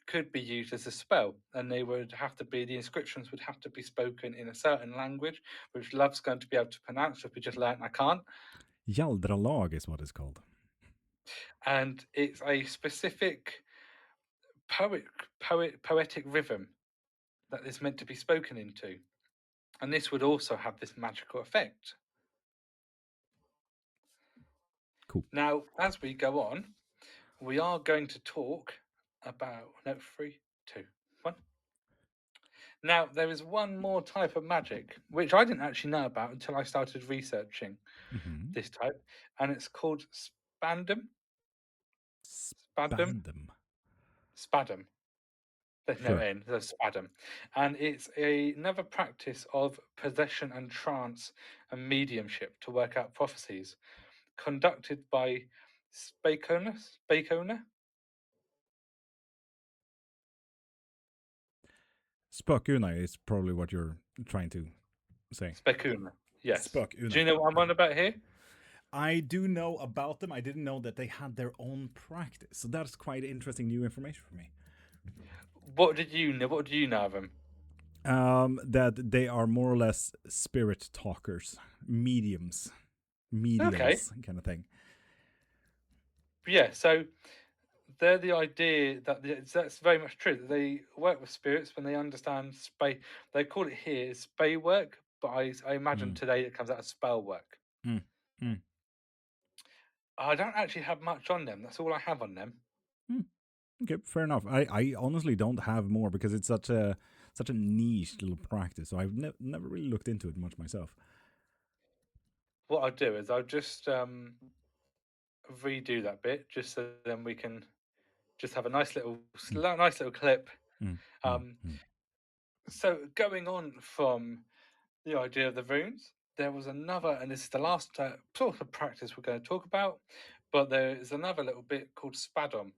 could be used as a spell, and the inscriptions would have to be spoken in a certain language, which Love's going to be able to pronounce, if we just learned I can't. Jaldra lag is what it's called. And it's a specific poetic rhythm that is meant to be spoken into. And this would also have this magical effect. Cool. Now, as we go on, we are going to talk about 3, 2, 1. Now, there is one more type of magic, which I didn't actually know about until I started researching this type, and it's called spandum. Spadum. There's no N, there's spadum. And it's another practice of possession and trance and mediumship to work out prophecies, conducted by Spakona? Spökuna is probably what you're trying to say. Spakuna, yes. Spökuna. Do you know what I'm on about here? I do know about them. I didn't know that they had their own practice. So that's quite interesting new information for me. What do you know of them? That they are more or less spirit talkers, mediums kind of thing. Yeah, so they're the idea that's very much true. That they work with spirits when they understand spay. They call it here spay work, but I imagine today it comes out as spell work. I don't actually have much on them. That's all I have on them. Okay, fair enough. I honestly don't have more because it's such a niche little practice. So I've never really looked into it much myself. What I'll do is I'll just redo that bit, just so then we can just have a Mm, nice little clip. mm, mm, Um, mm. so going on from the idea of the runes, there was another, and this is the last sort of practice we're going to talk about, but there is another little bit called spadom.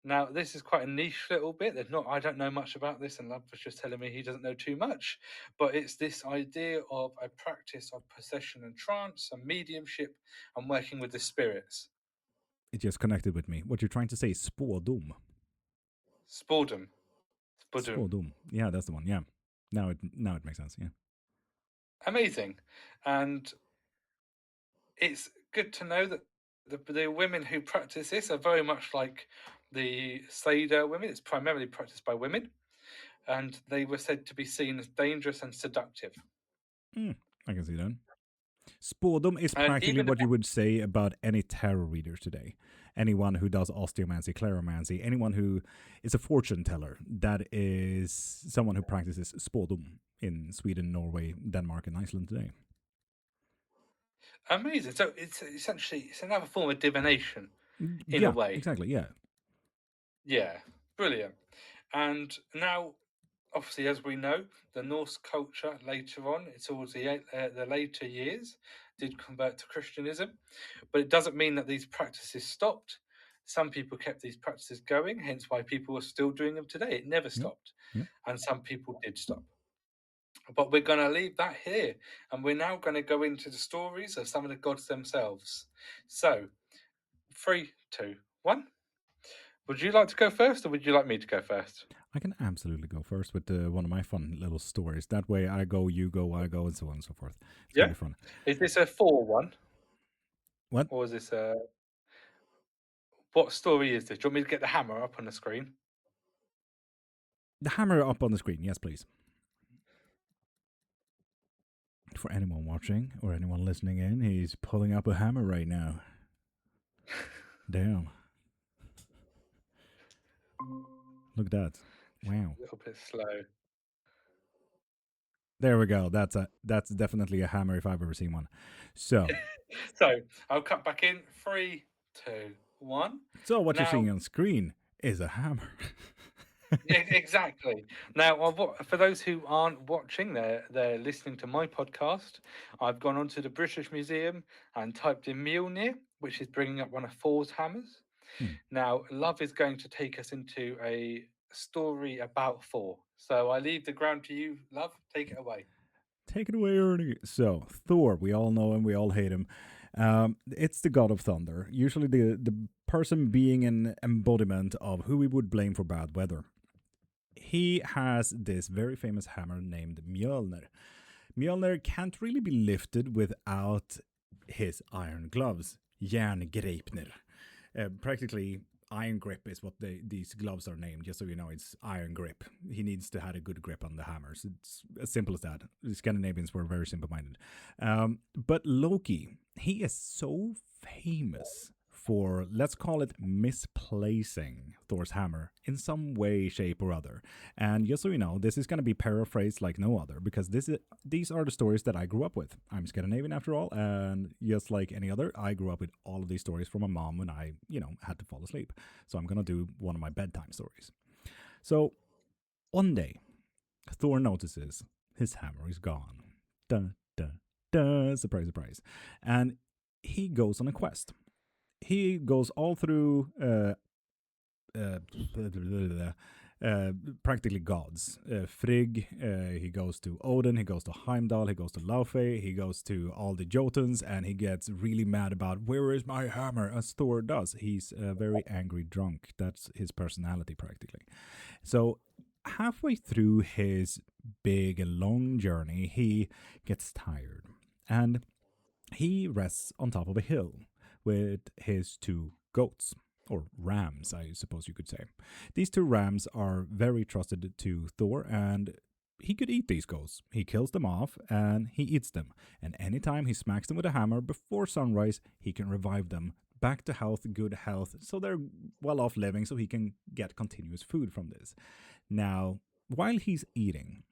Now, this is quite a niche little bit. There's not, I don't know much about this, and Love was just telling me he doesn't know too much. But it's this idea of a practice of possession and trance and mediumship and working with the spirits. It just connected with me. What you're trying to say is spådom. Spordom. Spudum. Spådom. Yeah, that's the one. Yeah. Now it makes sense. Yeah. Amazing. And it's good to know that the women who practice this are very much like the Seder women. It's primarily practiced by women, and they were said to be seen as dangerous and seductive. Mm, I can see that. Spådom is And practically even the what you would say about any tarot reader today. Anyone who does osteomancy, claromancy, anyone who is a fortune teller, that is someone who practices spådom in Sweden, Norway, Denmark, and Iceland today. amazing. So it's essentially it's another form of divination in a Yeah, way. exactly. Yeah. Yeah, brilliant. And now, obviously, as we know, the Norse culture later on, towards the later years, did convert to Christianism, but it doesn't mean that these practices stopped. Some people kept these practices going, hence why people are still doing them today. It never Yep. stopped, Yep. and some people did stop. But we're going to leave that here, and we're now going to go into the stories of some of the gods themselves. So, three, two, one. Would you like to go first, or would you like me to go first? I can absolutely go first with one of my fun little stories. That way, I go, you go, I go, and so on and so forth. It's gonna Yeah. be fun. Is this a 4-1, What? or is this a what story is this? Do you want me to get the hammer up on the screen? The hammer up on the screen. Yes, please. For anyone watching or anyone listening in, he's pulling up a hammer right now. Damn. Look at that. Wow. A little bit slow. There we go. That's definitely a hammer if I've ever seen one. So, So I'll cut back in. Three, two, one. what you're Now, seeing on screen is a hammer. exactly. Now, for those who aren't watching, they're listening to my podcast. I've gone onto the British Museum and typed in Mjolnir, which is bringing up one of Thor's hammers. Hmm. Now, Love is going to take us into a story about Thor. So I leave the ground to you, Love. Take it away. Take it away, Ernie. So, Thor, we all know him, we all hate him. It's the god of thunder, usually the person being an embodiment of who we would blame for bad weather. He has this very famous hammer named Mjolnir. Mjolnir can't really be lifted without his iron gloves, Järngreipnir. Practically, iron grip is what these gloves are named, just so you know, it's iron grip. He needs to have a good grip on the hammers. It's as simple as that. The Scandinavians were very simple minded. But Loki, he is so famous for, let's call it, misplacing Thor's hammer in some way, shape, or other. And just so you know, this is going to be paraphrased like no other because these are the stories that I grew up with. I'm Scandinavian after all, and just like any other, I grew up with all of these stories from my mom when I, had to fall asleep. So I'm going to do one of my bedtime stories. So one day, Thor notices his hammer is gone. Dun, dun, dun. Surprise, surprise. And he goes on a quest. He goes all through uh, practically gods. Frigg, he goes to Odin, he goes to Heimdall, he goes to Laufey, he goes to all the Jotuns, and he gets really mad about where is my hammer, as Thor does. He's a very angry drunk. That's his personality practically. So halfway through his big and long journey, he gets tired and he rests on top of a hill with his two goats, or rams, I suppose you could say. These two rams are very trusted to Thor, and he could eat these goats. He kills them off and he eats them. And anytime he smacks them with a hammer before sunrise, he can revive them back to health, good health. So they're well off living, so he can get continuous food from this. Now, while he's eating,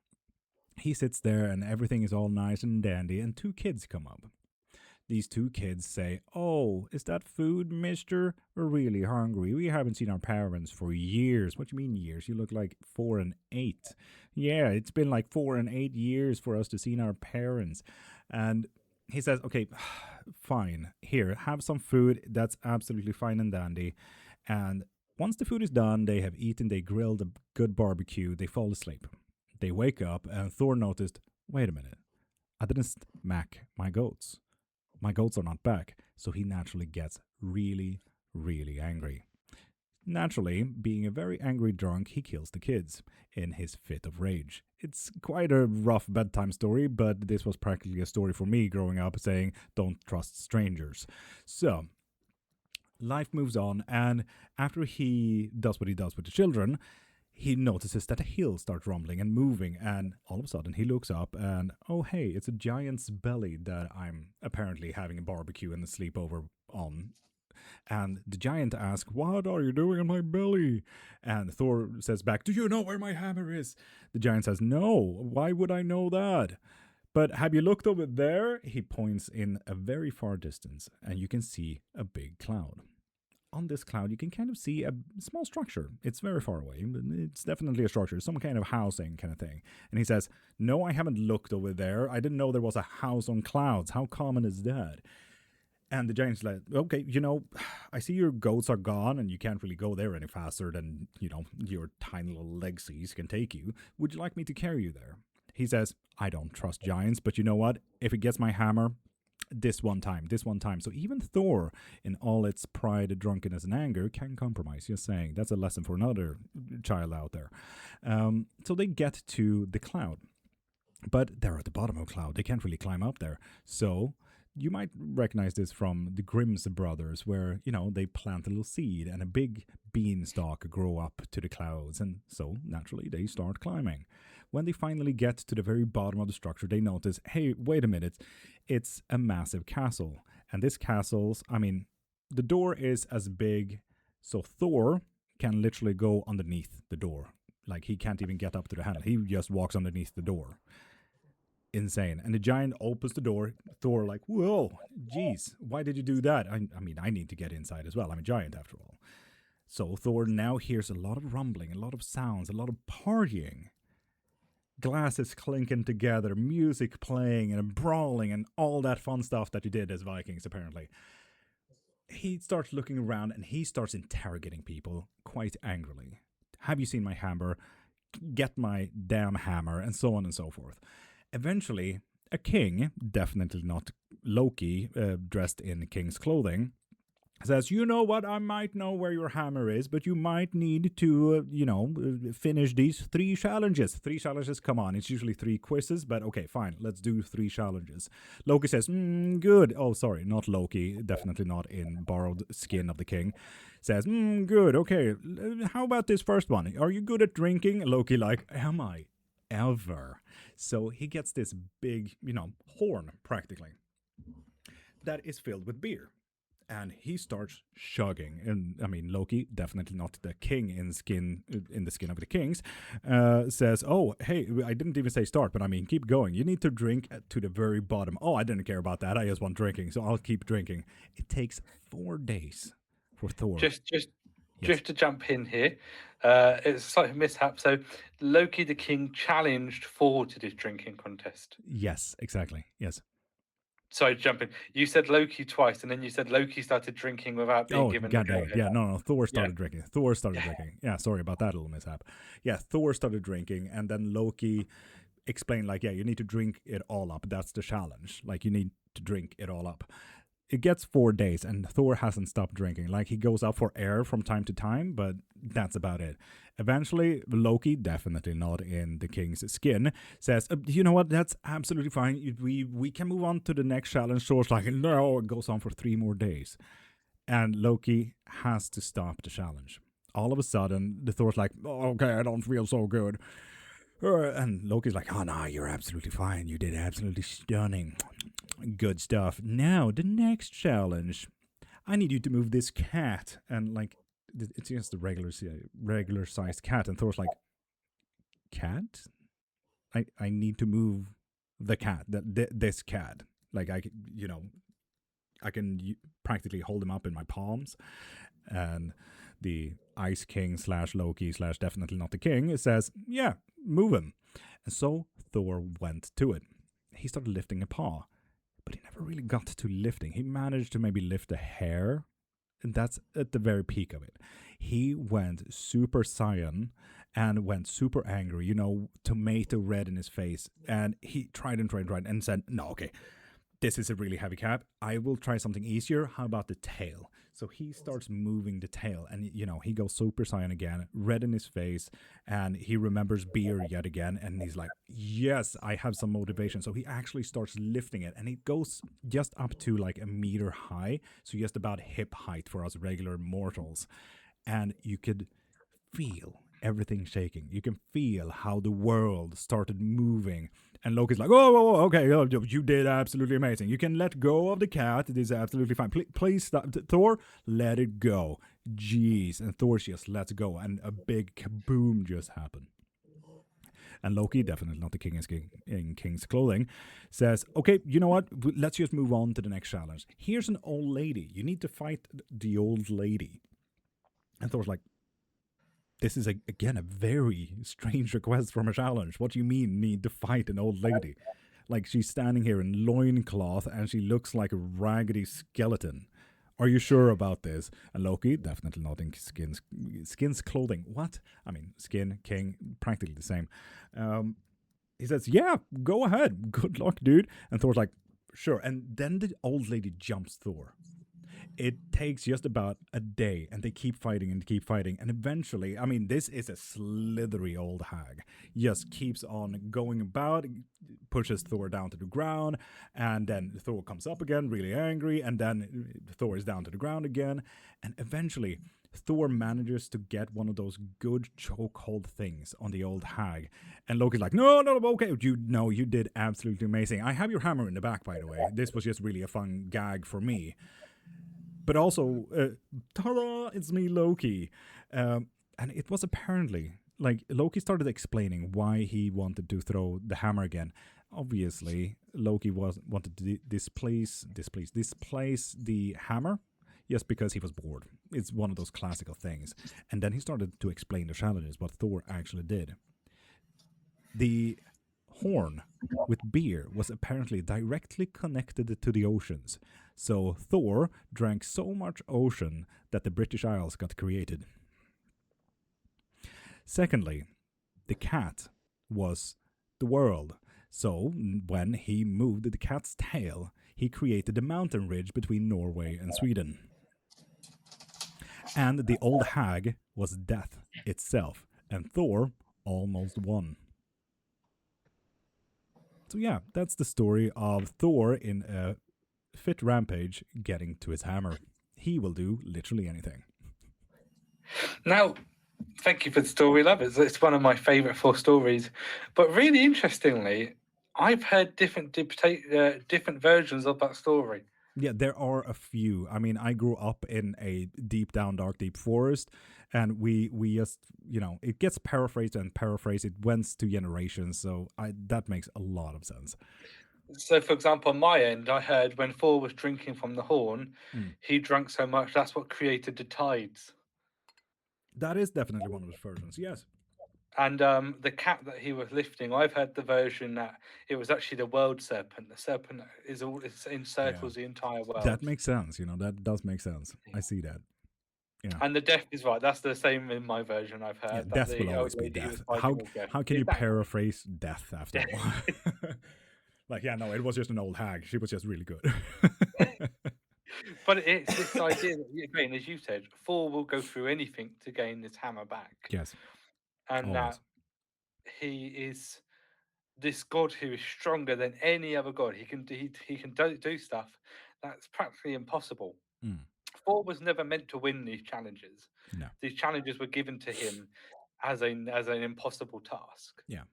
he sits there and everything is all nice and dandy, and two kids come up. These two kids say, "Oh, is that food, mister? We're really hungry. We haven't seen our parents for years." "What do you mean years? You look like 4 and 8. "Yeah, it's been like 4 and 8 years for us to see our parents." And he says, "Okay, fine. Here, have some food. That's absolutely fine and dandy." And once the food is done, they have eaten, they grilled a good barbecue, they fall asleep. They wake up, and Thor noticed, "Wait a minute. I didn't smack my goats. My goats are not back." So he naturally gets really, really angry. Naturally, being a very angry drunk, he kills the kids in his fit of rage. It's quite a rough bedtime story, but this was practically a story for me growing up saying, don't trust strangers. So, life moves on, and after he does what he does with the children, he notices that a hill starts rumbling and moving, and all of a sudden he looks up and, oh hey, it's a giant's belly that I'm apparently having a barbecue and a sleepover on. And the giant asks, "What are you doing in my belly?" And Thor says back, "Do you know where my hammer is?" The giant says, "No, why would I know that? But have you looked over there?" He points in a very far distance, and you can see a big cloud. On this cloud, you can kind of see a small structure. It's very far away, but it's definitely a structure, some kind of housing kind of thing. And he says, "No, I haven't looked over there. I didn't know there was a house on clouds. How common is that?" And the giant's like, "Okay, I see your goats are gone and you can't really go there any faster than, your tiny little legsies can take you. Would you like me to carry you there?" He says, "I don't trust giants, but you know what? If it gets my hammer, this one time. So even Thor, in all its pride, drunkenness, and anger, can compromise. Just saying. That's a lesson for another child out there. So they get to the cloud. But they're at the bottom of the cloud. They can't really climb up there. So you might recognize this from the Grimm's brothers, where, they plant a little seed and a big beanstalk grow up to the clouds. And so naturally they start climbing. When they finally get to the very bottom of the structure, they notice, hey, wait a minute, it's a massive castle. And this castle's, the door is as big, so Thor can literally go underneath the door. Like, he can't even get up to the handle. He just walks underneath the door. Insane. And the giant opens the door. Thor like, "Whoa, geez, why did you do that?" I need to get inside as well. I'm a giant after all. So Thor now hears a lot of rumbling, a lot of sounds, a lot of partying. Glasses clinking together, music playing and brawling and all that fun stuff that you did as Vikings, apparently. He starts looking around and he starts interrogating people quite angrily. "Have you seen my hammer? Get my damn hammer," and so on and so forth. Eventually, a king, definitely not Loki, dressed in king's clothing, says, "You know what? I might know where your hammer is, but you might need to, finish these 3 challenges." 3 challenges, come on. It's usually 3 quizzes, but okay, fine. Let's do 3 challenges. Loki says, "Good." Oh, sorry, not Loki. Definitely not in borrowed skin of the king. Says, "Good. Okay. How about this first one? Are you good at drinking?" Loki like, "Am I ever?" So he gets this big, horn practically that is filled with beer. And he starts chugging. And Loki, definitely not the king in the skin of the kings, says, "Oh, hey, I didn't even say start, but keep going. You need to drink to the very bottom." "Oh, I didn't care about that. I just want drinking, so I'll keep drinking." It takes 4 days for Thor. Just to jump in here, it's a slight mishap. So Loki the king challenged Thor to this drinking contest. Yes, exactly. Yes. Sorry, jump in. You said Loki twice, and then you said Loki started drinking without being given the dang. Yeah, no. Thor started drinking. Thor started Yeah. drinking. Yeah, sorry about that little mishap. Yeah, Thor started drinking, and then Loki explained, like, yeah, you need to drink it all up. That's the challenge. Like, you need to drink it all up. It gets 4 days, and Thor hasn't stopped drinking. Like, he goes out for air from time to time, but that's about it. Eventually, Loki, definitely not in the king's skin, says, "You know what? That's absolutely fine. We can move on to the next challenge." Thor's like, "No." It goes on for 3 more days. And Loki has to stop the challenge. All of a sudden, the Thor's like, "Oh, okay, I don't feel so good." And Loki's like, "Oh, no, you're absolutely fine. You did absolutely stunning. Good stuff. Now, the next challenge. I need you to move this cat. And like, it's just a regular sized cat. And Thor's like, cat? I need to move the cat, this cat. Like, I can practically hold him up in my palms. And the Ice King slash Loki slash definitely not the king says, yeah, move him. And so Thor went to it. He started lifting a paw, but he never really got to lifting. He managed to maybe lift a hair, and that's at the very peak of it. He went super Saiyan and went super angry, tomato red in his face. And he tried and said, no, okay, this is a really heavy cap. I will try something easier. How about the tail? So he starts moving the tail, and he goes Super Saiyan again, red in his face, and he remembers beer yet again, and he's like, "Yes, I have some motivation." So he actually starts lifting it, and it goes just up to like a meter high, so just about hip height for us regular mortals, and you could feel everything shaking. You can feel how the world started moving. And Loki's like, oh, okay, you did absolutely amazing. You can let go of the cat. It is absolutely fine. Please stop. Thor, let it go. Jeez. And Thor just lets go. And a big kaboom just happened. And Loki, definitely not the king in king's clothing, says, okay, you know what? Let's just move on to the next challenge. Here's an old lady. You need to fight the old lady. And Thor's like, this is again a very strange request from a challenge. What do you mean need to fight an old lady? Like, she's standing here in loincloth and she looks like a raggedy skeleton. Are you sure about this? And Loki, definitely not in skin's clothing. What? I mean, skin, king, practically the same. He says, yeah, go ahead. Good luck, dude. And Thor's like, sure. And then the old lady jumps Thor. It takes just about a day, and they keep fighting and keep fighting. And eventually, I mean, this is a slithery old hag. Just keeps on going about, pushes Thor down to the ground, and then Thor comes up again, really angry, and then Thor is down to the ground again. And eventually, Thor manages to get one of those good chokehold things on the old hag. And Loki's like, no, okay, you did absolutely amazing. I have your hammer in the back, by the way. This was just really a fun gag for me. But also, ta-da, it's me, Loki. And it was apparently, like, Loki started explaining why he wanted to throw the hammer again. Obviously, Loki wanted to displace the hammer, just because he was bored. It's one of those classical things. And then he started to explain the challenges, what Thor actually did. The horn with beer was apparently directly connected to the oceans. So Thor drank so much ocean that the British Isles got created. Secondly, the cat was the world. So when he moved the cat's tail, he created a mountain ridge between Norway and Sweden. And the old hag was death itself, and Thor almost won. So yeah, that's the story of Thor in a fit rampage getting to his hammer. He will do literally anything. Now, thank you for the story, love. It's one of my favourite 4 stories. But really interestingly, I've heard different versions of that story. Yeah, there are a few. I mean, I grew up in a deep down, dark, deep forest, and we just, it gets paraphrased and paraphrased. It went to generations, so that makes a lot of sense. So, for example, on my end, I heard when Thor was drinking from the horn, he drank so much that's what created the tides. That is definitely one of the versions, yes. And the cat that he was lifting, I've heard the version that it was actually the world serpent. The serpent encircles the entire world. That makes sense. That does make sense. I see that. Yeah. And the death is right. That's the same in my version. I've heard. Yeah, that death will always be death. How can you paraphrase death after all? Like, yeah, no, it was just an old hag. She was just really good. But it's this idea that, again, as you said, Thor will go through anything to gain this hammer back. Yes. And Always. that he is this god who is stronger than any other god. He can do stuff that's practically impossible. Thor was never meant to win these challenges. No. These challenges were given to him as an impossible task. Yeah.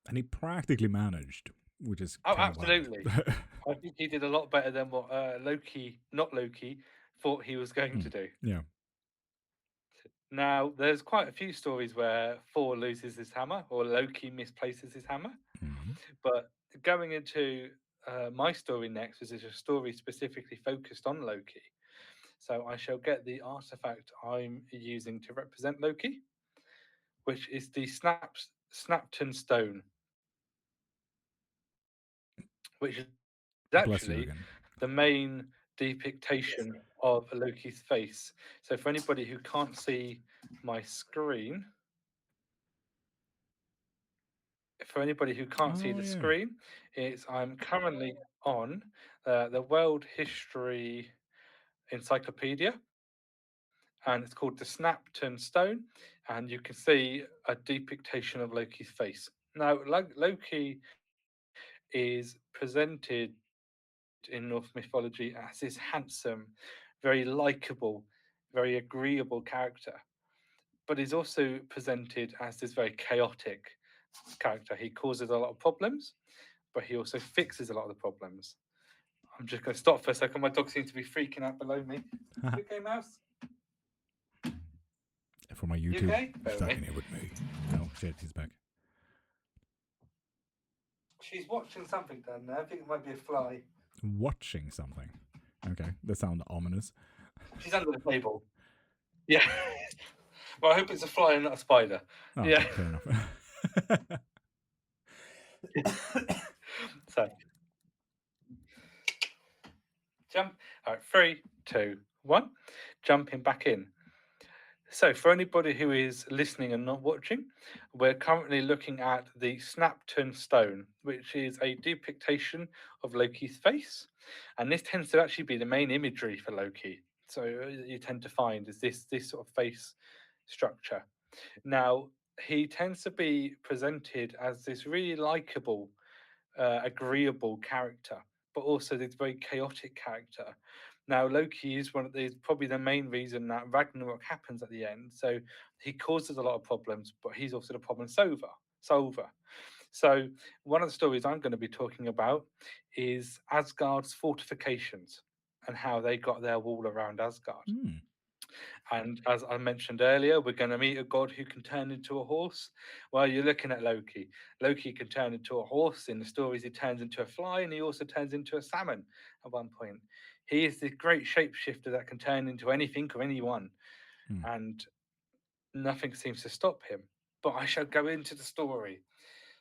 And he practically managed, which is absolutely. I think he did a lot better than what not Loki, thought he was going to Mm. do. Yeah. Now, there's quite a few stories where Thor loses his hammer or Loki misplaces his hammer, Mm. but going into my story next, which is a story specifically focused on Loki. So I shall get the artifact I'm using to represent Loki, which is the Snapton Stone, which is Bless you actually again. the main depiction of Loki's face. So for anybody who can't see my screen, Oh yeah. it's I'm currently on the World History Encyclopedia, and it's called the Snapton Stone, and you can see a depiction of Loki's face. Now, Loki is presented in Norse mythology as this handsome, very likable, very agreeable character, but he's also presented as this very chaotic character. He causes a lot of problems, but he also fixes a lot of the problems. I'm just going to stop for a second. My dog seems to be freaking out below me. You okay, Mouse? For my You YouTube, okay? Bear with stuck me. in here with me. Oh shit, he's back. She's watching something down there. I think it might be a fly. Watching something. Okay, that sounds ominous. She's under the table. Yeah. Well, I hope it's a fly and not a spider. Oh, Yeah. okay, fair enough. So, jump. All right, 3, 2, 1. Jumping back in. So, for anybody who is listening and not watching, we're currently looking at the Snapton Stone, which is a depiction of Loki's face. And this tends to actually be the main imagery for Loki. So, you tend to find is this sort of face structure. Now, he tends to be presented as this really likable, agreeable character, but also this very chaotic character. Now, Loki is one of these, probably the main reason that Ragnarok happens at the end. So he causes a lot of problems, but he's also the problem solver. So one of the stories I'm going to be talking about is Asgard's fortifications and how they got their wall around Asgard. Hmm. And as I mentioned earlier, we're going to meet a god who can turn into a horse. Well, you're looking at Loki. Loki can turn into a horse. In the stories, he turns into a fly, and he also turns into a salmon at one point. He is this great shapeshifter that can turn into anything or anyone, Hmm. and nothing seems to stop him. But I shall go into the story.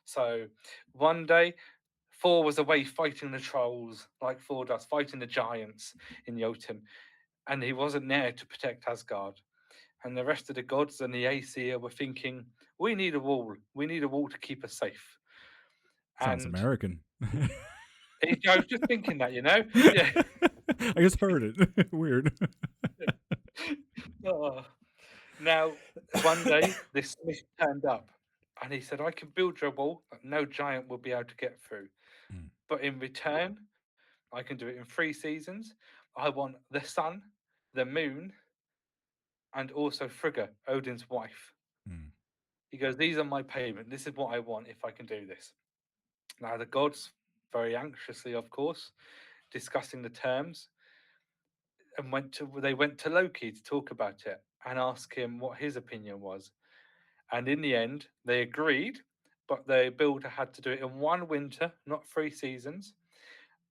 So one day, Thor was away fighting the trolls, like Thor does, fighting the giants in Jotun, and he wasn't there to protect Asgard. And the rest of the gods and the Aesir were thinking, we need a wall. We need a wall to keep us safe. Sounds And American. I was just thinking that, Yeah. I just heard it. Weird. Oh. Now, one day, this smith turned up and he said, I can build you a wall that no giant will be able to get through. Mm, But in return, I can do it in 3 seasons. I want the sun, the moon, and also Frigga, Odin's wife. mm. He goes, these are my payment. This is what I want if I can do this. Now, the gods, very anxiously, of course, discussing the terms, and they went to Loki to talk about it and ask him what his opinion was. And in the end, they agreed, but the builder had to do it in 1 winter, not 3 seasons,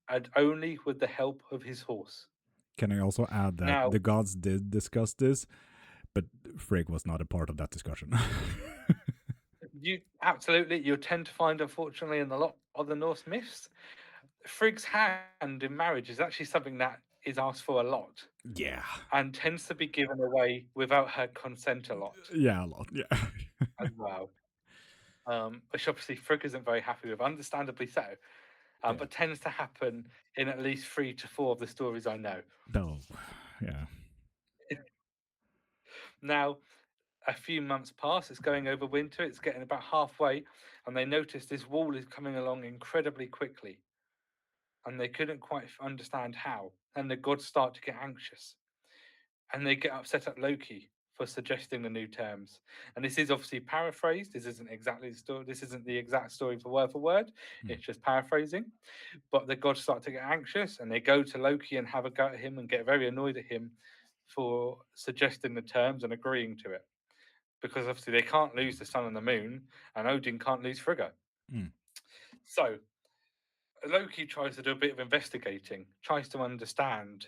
and only with the help of his horse. Can I also add that Now, the gods did discuss this, but Frigg was not a part of that discussion? you tend to find, unfortunately, in a lot of the Norse myths, Frigg's hand in marriage is actually something that is asked for a lot Yeah. and tends to be given away without her consent a lot Yeah, a lot. Yeah. as well. Which obviously Frigg isn't very happy with, understandably so, Yeah. but tends to happen in at least 3 to 4 of the stories I know. No. Yeah. Now, a few months pass, it's going over winter, it's getting about halfway, and they notice this wall is coming along incredibly quickly, and they couldn't quite understand how. And the gods start to get anxious, and they get upset at Loki for suggesting the new terms. And this is obviously paraphrased. This isn't exactly the story. This isn't the exact story for word. Mm. It's just paraphrasing. But the gods start to get anxious, and they go to Loki and have a go at him and get very annoyed at him for suggesting the terms and agreeing to it. Because obviously they can't lose the sun and the moon, and Odin can't lose Frigga. Mm. So Loki tries to do a bit of investigating, tries to understand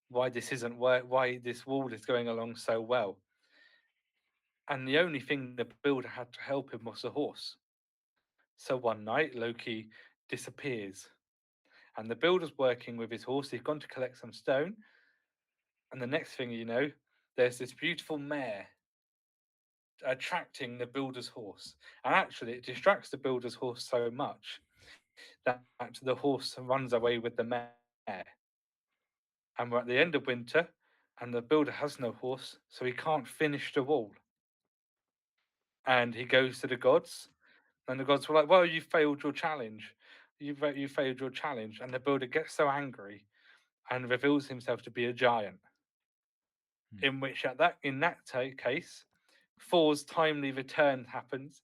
why this isn't why this wall is going along so well. And the only thing the builder had to help him was a horse. So one night Loki disappears, and the builder's working with his horse. He's gone to collect some stone, and the next thing you know, there's this beautiful mare attracting the builder's horse. And actually, it distracts the builder's horse so much that the horse runs away with the mare. And we're at the end of winter, and the builder has no horse, so he can't finish the wall. And he goes to the gods, and the gods were like, "Well, you failed your challenge. You failed your challenge." And the builder gets so angry and reveals himself to be a giant. In which, in that case, Thor's timely return happens,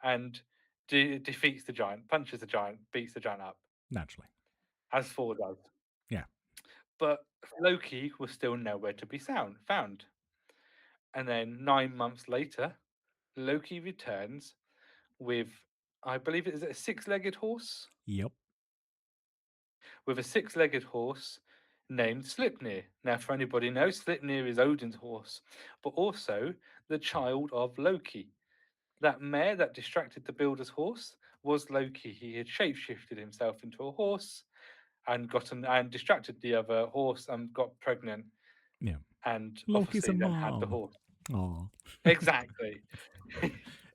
and defeats the giant, punches the giant, beats the giant up, Naturally. as Thor does. Yeah. But Loki was still nowhere to be found. And then 9 months later, Loki returns with, I believe it is a six-legged horse? Yep. With a six-legged horse named Sleipnir. Now, for anybody who knows, Sleipnir is Odin's horse, but also the child of Loki. That mare that distracted the builder's horse was Loki. He had shapeshifted himself into a horse and distracted the other horse and got pregnant. Yeah. And Loki's a obviously then had the mom. horse. Aw. Exactly.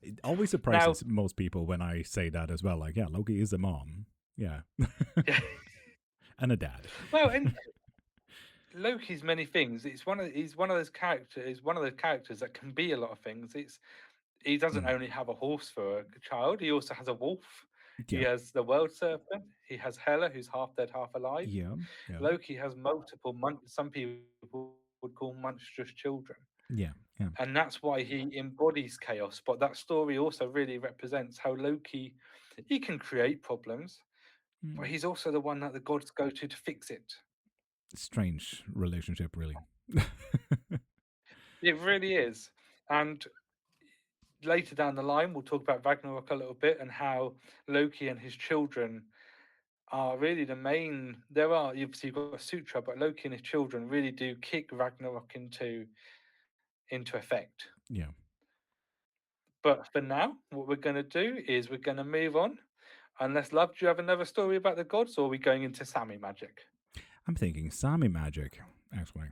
It always surprises most people when I say that as well. Like, yeah, Loki is a mom. Yeah. Yeah. And a dad. Well, and Loki's many things. He's one of those characters. He's one of those characters that can be a lot of things. He doesn't only have a horse for a child. He also has a wolf. He Yeah. has the world serpent. He has Hela, who's half dead, half alive. Yeah. Yeah. Loki has multiple. Some people would call monstrous children. Yeah. Yeah. And that's why he embodies chaos. But that story also really represents how Loki, he can create problems, but he's also the one that the gods go to fix it. Strange relationship, really. It really is. And later down the line, we'll talk about Ragnarok a little bit and how Loki and his children are really the main. You've got Sutra, but Loki and his children really do kick Ragnarok into effect. Yeah. But for now, what we're going to do is we're going to move on. Unless, Love, do you have another story about the gods, or are we going into Sami magic? I'm thinking Sami magic, actually.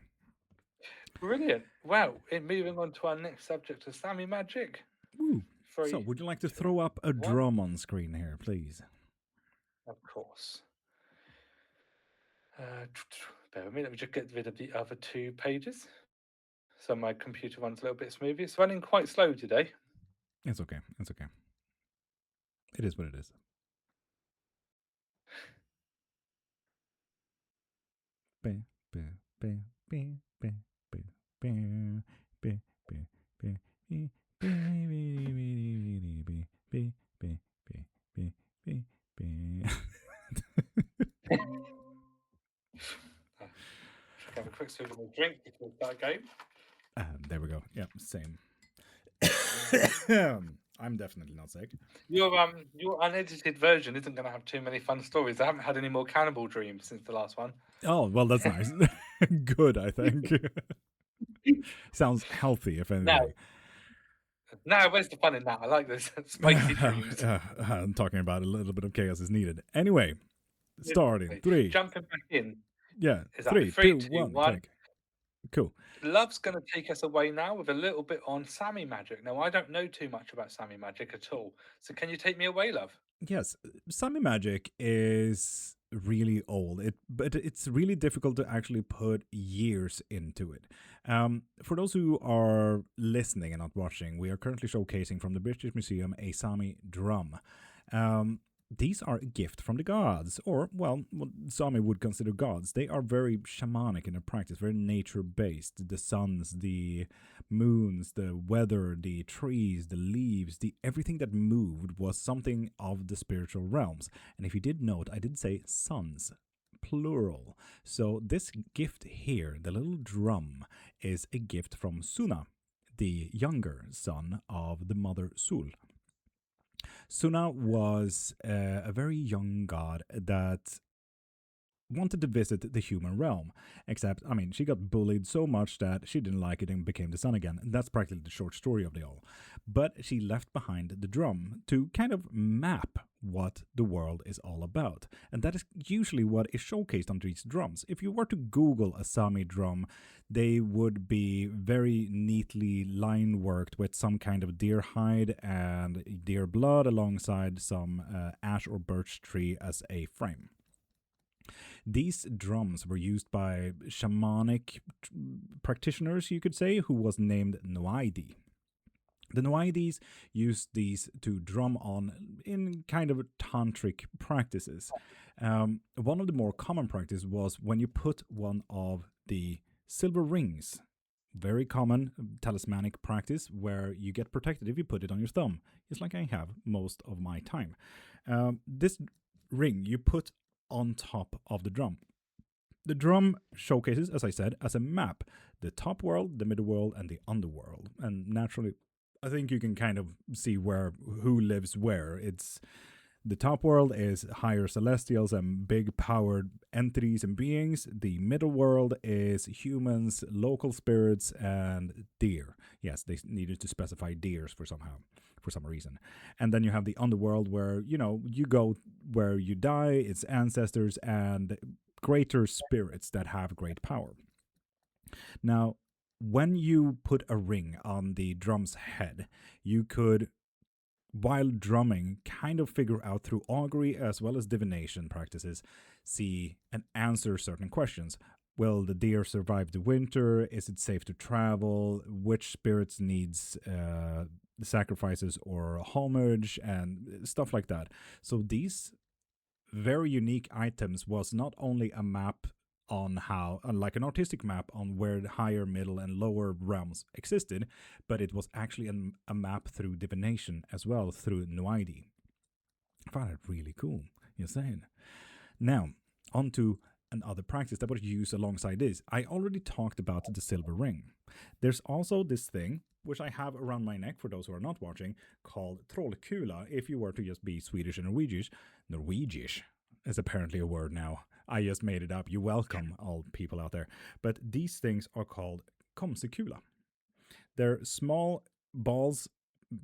Brilliant. Well, moving on to our next subject of Sami magic. Ooh. 3, So, would you like to 2, throw up a 1. drum on screen here, please? Of course. Bear with me. Let me just get rid of the other 2 pages, so my computer runs a little bit smoothly. It's running quite slow today. It's okay. It's okay. It is what it is. Just have a quick swig of my drink before we start going. There we go. Yep, same. I'm definitely not sick. Your unedited version isn't going to have too many fun stories. I haven't had any more cannibal dreams since the last one. Oh, well, that's nice. Good, I think. Sounds healthy, if anything. Now, where's the fun in that? I like this spicy dreams. I'm talking about a little bit of chaos is needed. Anyway, starting 3. Jumping back in. Yeah, Is 3, 2, 1. Click. Cool. Love's going to take us away now with a little bit on Sami magic. Now, I don't know too much about Sami magic at all. So can you take me away, Love? Yes, Sami magic is really old, but it's really difficult to actually put years into it. For those who are listening and not watching, we are currently showcasing from the British Museum a Sami drum. these are a gift from the gods, or, well, what Sami would consider gods. They are very shamanic in their practice, very nature based. The suns, the moons, the weather, the trees, the leaves, the everything that moved was something of the spiritual realms. And if you did note, I did say suns, plural. So this gift here, the little drum, is a gift from Suna, the younger son of the mother Sul. Suna was a very young god that wanted to visit the human realm. Except, I mean, she got bullied so much that she didn't like it and became the sun again. And that's practically the short story of the all. But she left behind the drum to kind of map what the world is all about. And that is usually what is showcased on these drums. If you were to Google a Sami drum, they would be very neatly line worked with some kind of deer hide and deer blood alongside some ash or birch tree as a frame. These drums were used by shamanic practitioners, you could say, who was named Noaidi. The Noaidis used these to drum on in kind of tantric practices. One of the more common practices was when you put one of the silver rings, very common talismanic practice where you get protected if you put it on your thumb. It's like I have most of my time. This ring you put on top of the drum. The drum showcases, as I said, as a map the top world, the middle world, and the underworld. And naturally, I think you can kind of see who lives where. It's the top world is higher celestials and big powered entities and beings. The middle world is humans, local spirits, and deer. Yes, they needed to specify deers for some reason. And then you have the underworld where, you go where you die, it's ancestors and greater spirits that have great power. Now, when you put a ring on the drum's head, you could, while drumming, kind of figure out through augury as well as divination practices, see and answer certain questions. Will the deer survive the winter? Is it safe to travel? Which spirits needs sacrifices or homage and stuff like that. So these very unique items was not only a map on how, like an artistic map on where the higher, middle, and lower realms existed, but it was actually a map through divination as well, through Noaidi. I found it really cool. You're saying. Now, on to another practice that was used alongside this. I already talked about the silver ring. There's also this thing, which I have around my neck for those who are not watching, called trollkula, if you were to just be Swedish and Norwegish. Norwegish is apparently a word now. I just made it up. You're welcome, all people out there. But these things are called komsekula. They're small balls,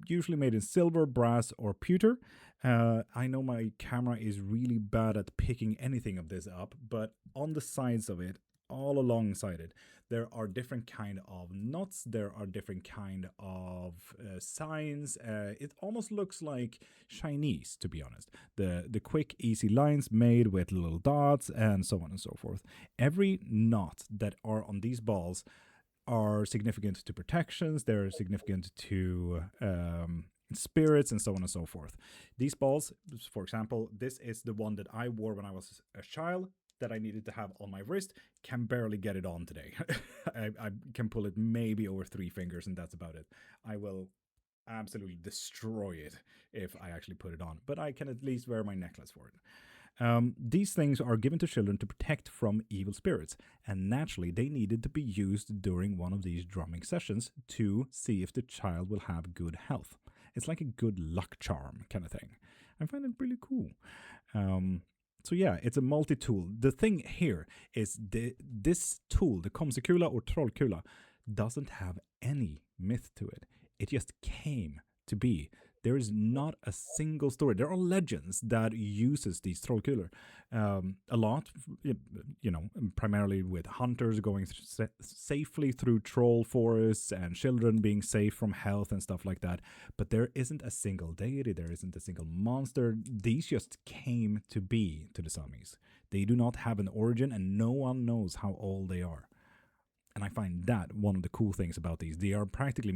usually made in silver, brass, or pewter. I know my camera is really bad at picking anything of this up, but on the sides of it, all alongside it, there are different kind of knots. There are different kind of signs. It almost looks like Chinese, to be honest. The quick, easy lines made with little dots and so on and so forth. Every knot that are on these balls are significant to protections. They're significant to spirits and so on and so forth. These balls, for example, this is the one that I wore when I was a child that I needed to have on my wrist. Can barely get it on today. I can pull it maybe over 3 fingers and that's about it. I will absolutely destroy it if I actually put it on, but I can at least wear my necklace for it. These things are given to children to protect from evil spirits, and naturally they needed to be used during one of these drumming sessions to see if the child will have good health. It's like a good luck charm kind of thing. I find it really cool. So yeah, it's a multi-tool. The thing here is this tool, the komsekula or trollkula, doesn't have any myth to it. It just came to be. There is not a single story. There are legends that uses these trollkulor a lot, primarily with hunters going safely through troll forests and children being safe from health and stuff like that. But there isn't a single deity. There isn't a single monster. These just came to be to the Samis. They do not have an origin, and no one knows how old they are. And I find that one of the cool things about these. They are practically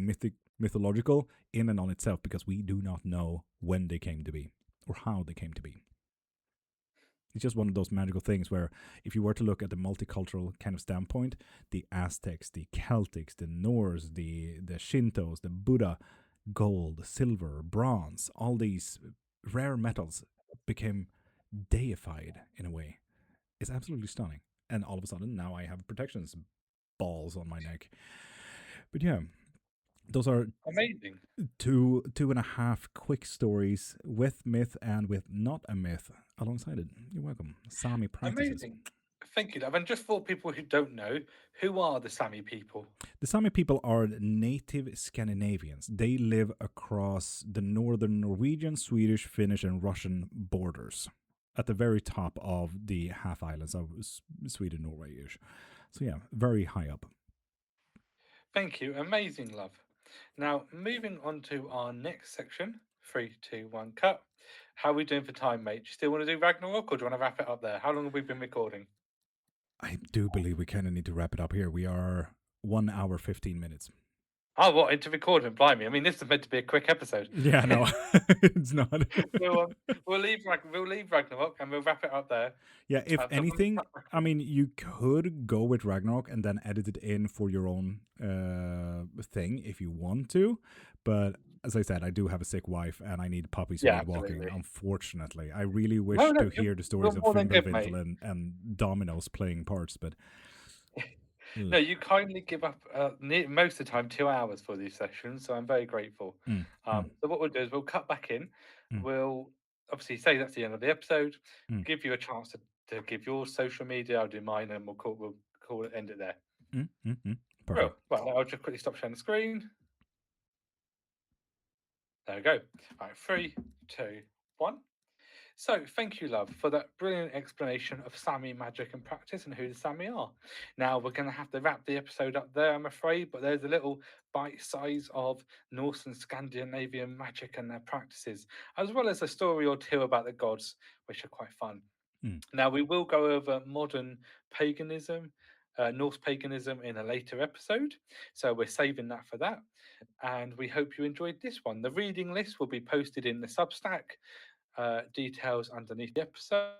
mythological in and on itself because we do not know when they came to be. or how they came to be. It's just one of those magical things where, if you were to look at the multicultural kind of standpoint, the Aztecs, the Celtics, the Norse, the Shintos, the Buddha, gold, silver, bronze, all these rare metals became deified in a way. It's absolutely stunning. And all of a sudden, now I have protections balls on my neck. But yeah, those are Amazing. two and a half quick stories with myth and with not a myth alongside it. You're welcome. Sami practices. Amazing. Thank you, Love. And just for people who don't know, who are the Sami people? The Sami people are native Scandinavians. They live across the northern Norwegian, Swedish, Finnish, and Russian borders at the very top of the half islands of Sweden, Norway ish. So, yeah, very high up. Thank you. Amazing, Love. Now, moving on to our next section. 3, 2, 1, cut. How are we doing for time, mate? Do you still want to do Ragnarok, or do you want to wrap it up there? How long have we been recording? I do believe we kind of need to wrap it up here. We are 1 hour, 15 minutes. Oh, what, into recording? Blimey. I mean, this is meant to be a quick episode. Yeah, no, it's not. we'll leave Ragnarok and we'll wrap it up there. Yeah, if So anything, I mean, you could go with Ragnarok and then edit it in for your own thing if you want to. But as I said, I do have a sick wife and I need puppies who Yeah, need walking, absolutely. unfortunately. I really wish No, to hear the stories you're of more than good, mate. Fimbulvinkel and Dominoes playing parts, but No, you kindly give up most of the time 2 hours for these sessions, so I'm very grateful. mm, mm, So what we'll do is we'll cut back in. mm, We'll obviously say that's the end of the episode. mm, Give you a chance to give your social media. I'll do mine, and we'll end it there. perfect. Well, I'll just quickly stop sharing the screen. There we go. All right, 3, 2, 1. So, thank you, Love, for that brilliant explanation of Sami magic and practice and who the Sami are. Now, we're going to have to wrap the episode up there, I'm afraid, but there's a little bite size of Norse and Scandinavian magic and their practices, as well as a story or two about the gods, which are quite fun. Mm. Now, we will go over modern paganism, Norse paganism, in a later episode. So, we're saving that for that. And we hope you enjoyed this one. The reading list will be posted in the Substack. Details underneath the episode.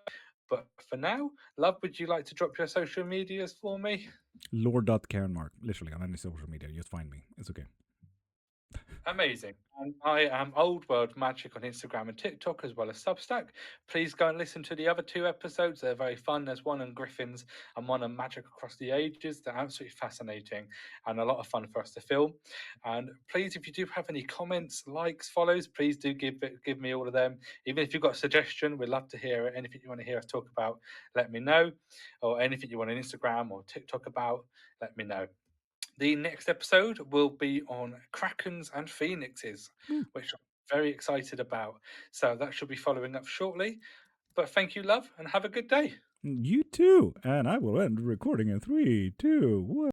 But for now, Love, would you like to drop your social medias for me? Lord.Cairnmark, literally on any social media. Just find me. It's okay. Amazing. And I am Old World Magic on Instagram and TikTok, as well as Substack. Please go and listen to the other 2 episodes. They're very fun. There's one on Griffins and one on Magic Across the Ages. They're absolutely fascinating and a lot of fun for us to film. And please, if you do have any comments, likes, follows, please do give me all of them. Even if you've got a suggestion, we'd love to hear it. Anything you want to hear us talk about, let me know. Or anything you want on Instagram or TikTok about, let me know. The next episode will be on Krakens and Phoenixes, which I'm very excited about. So that should be following up shortly. But thank you, Love, and have a good day. You too. And I will end recording in 3, 2, 1.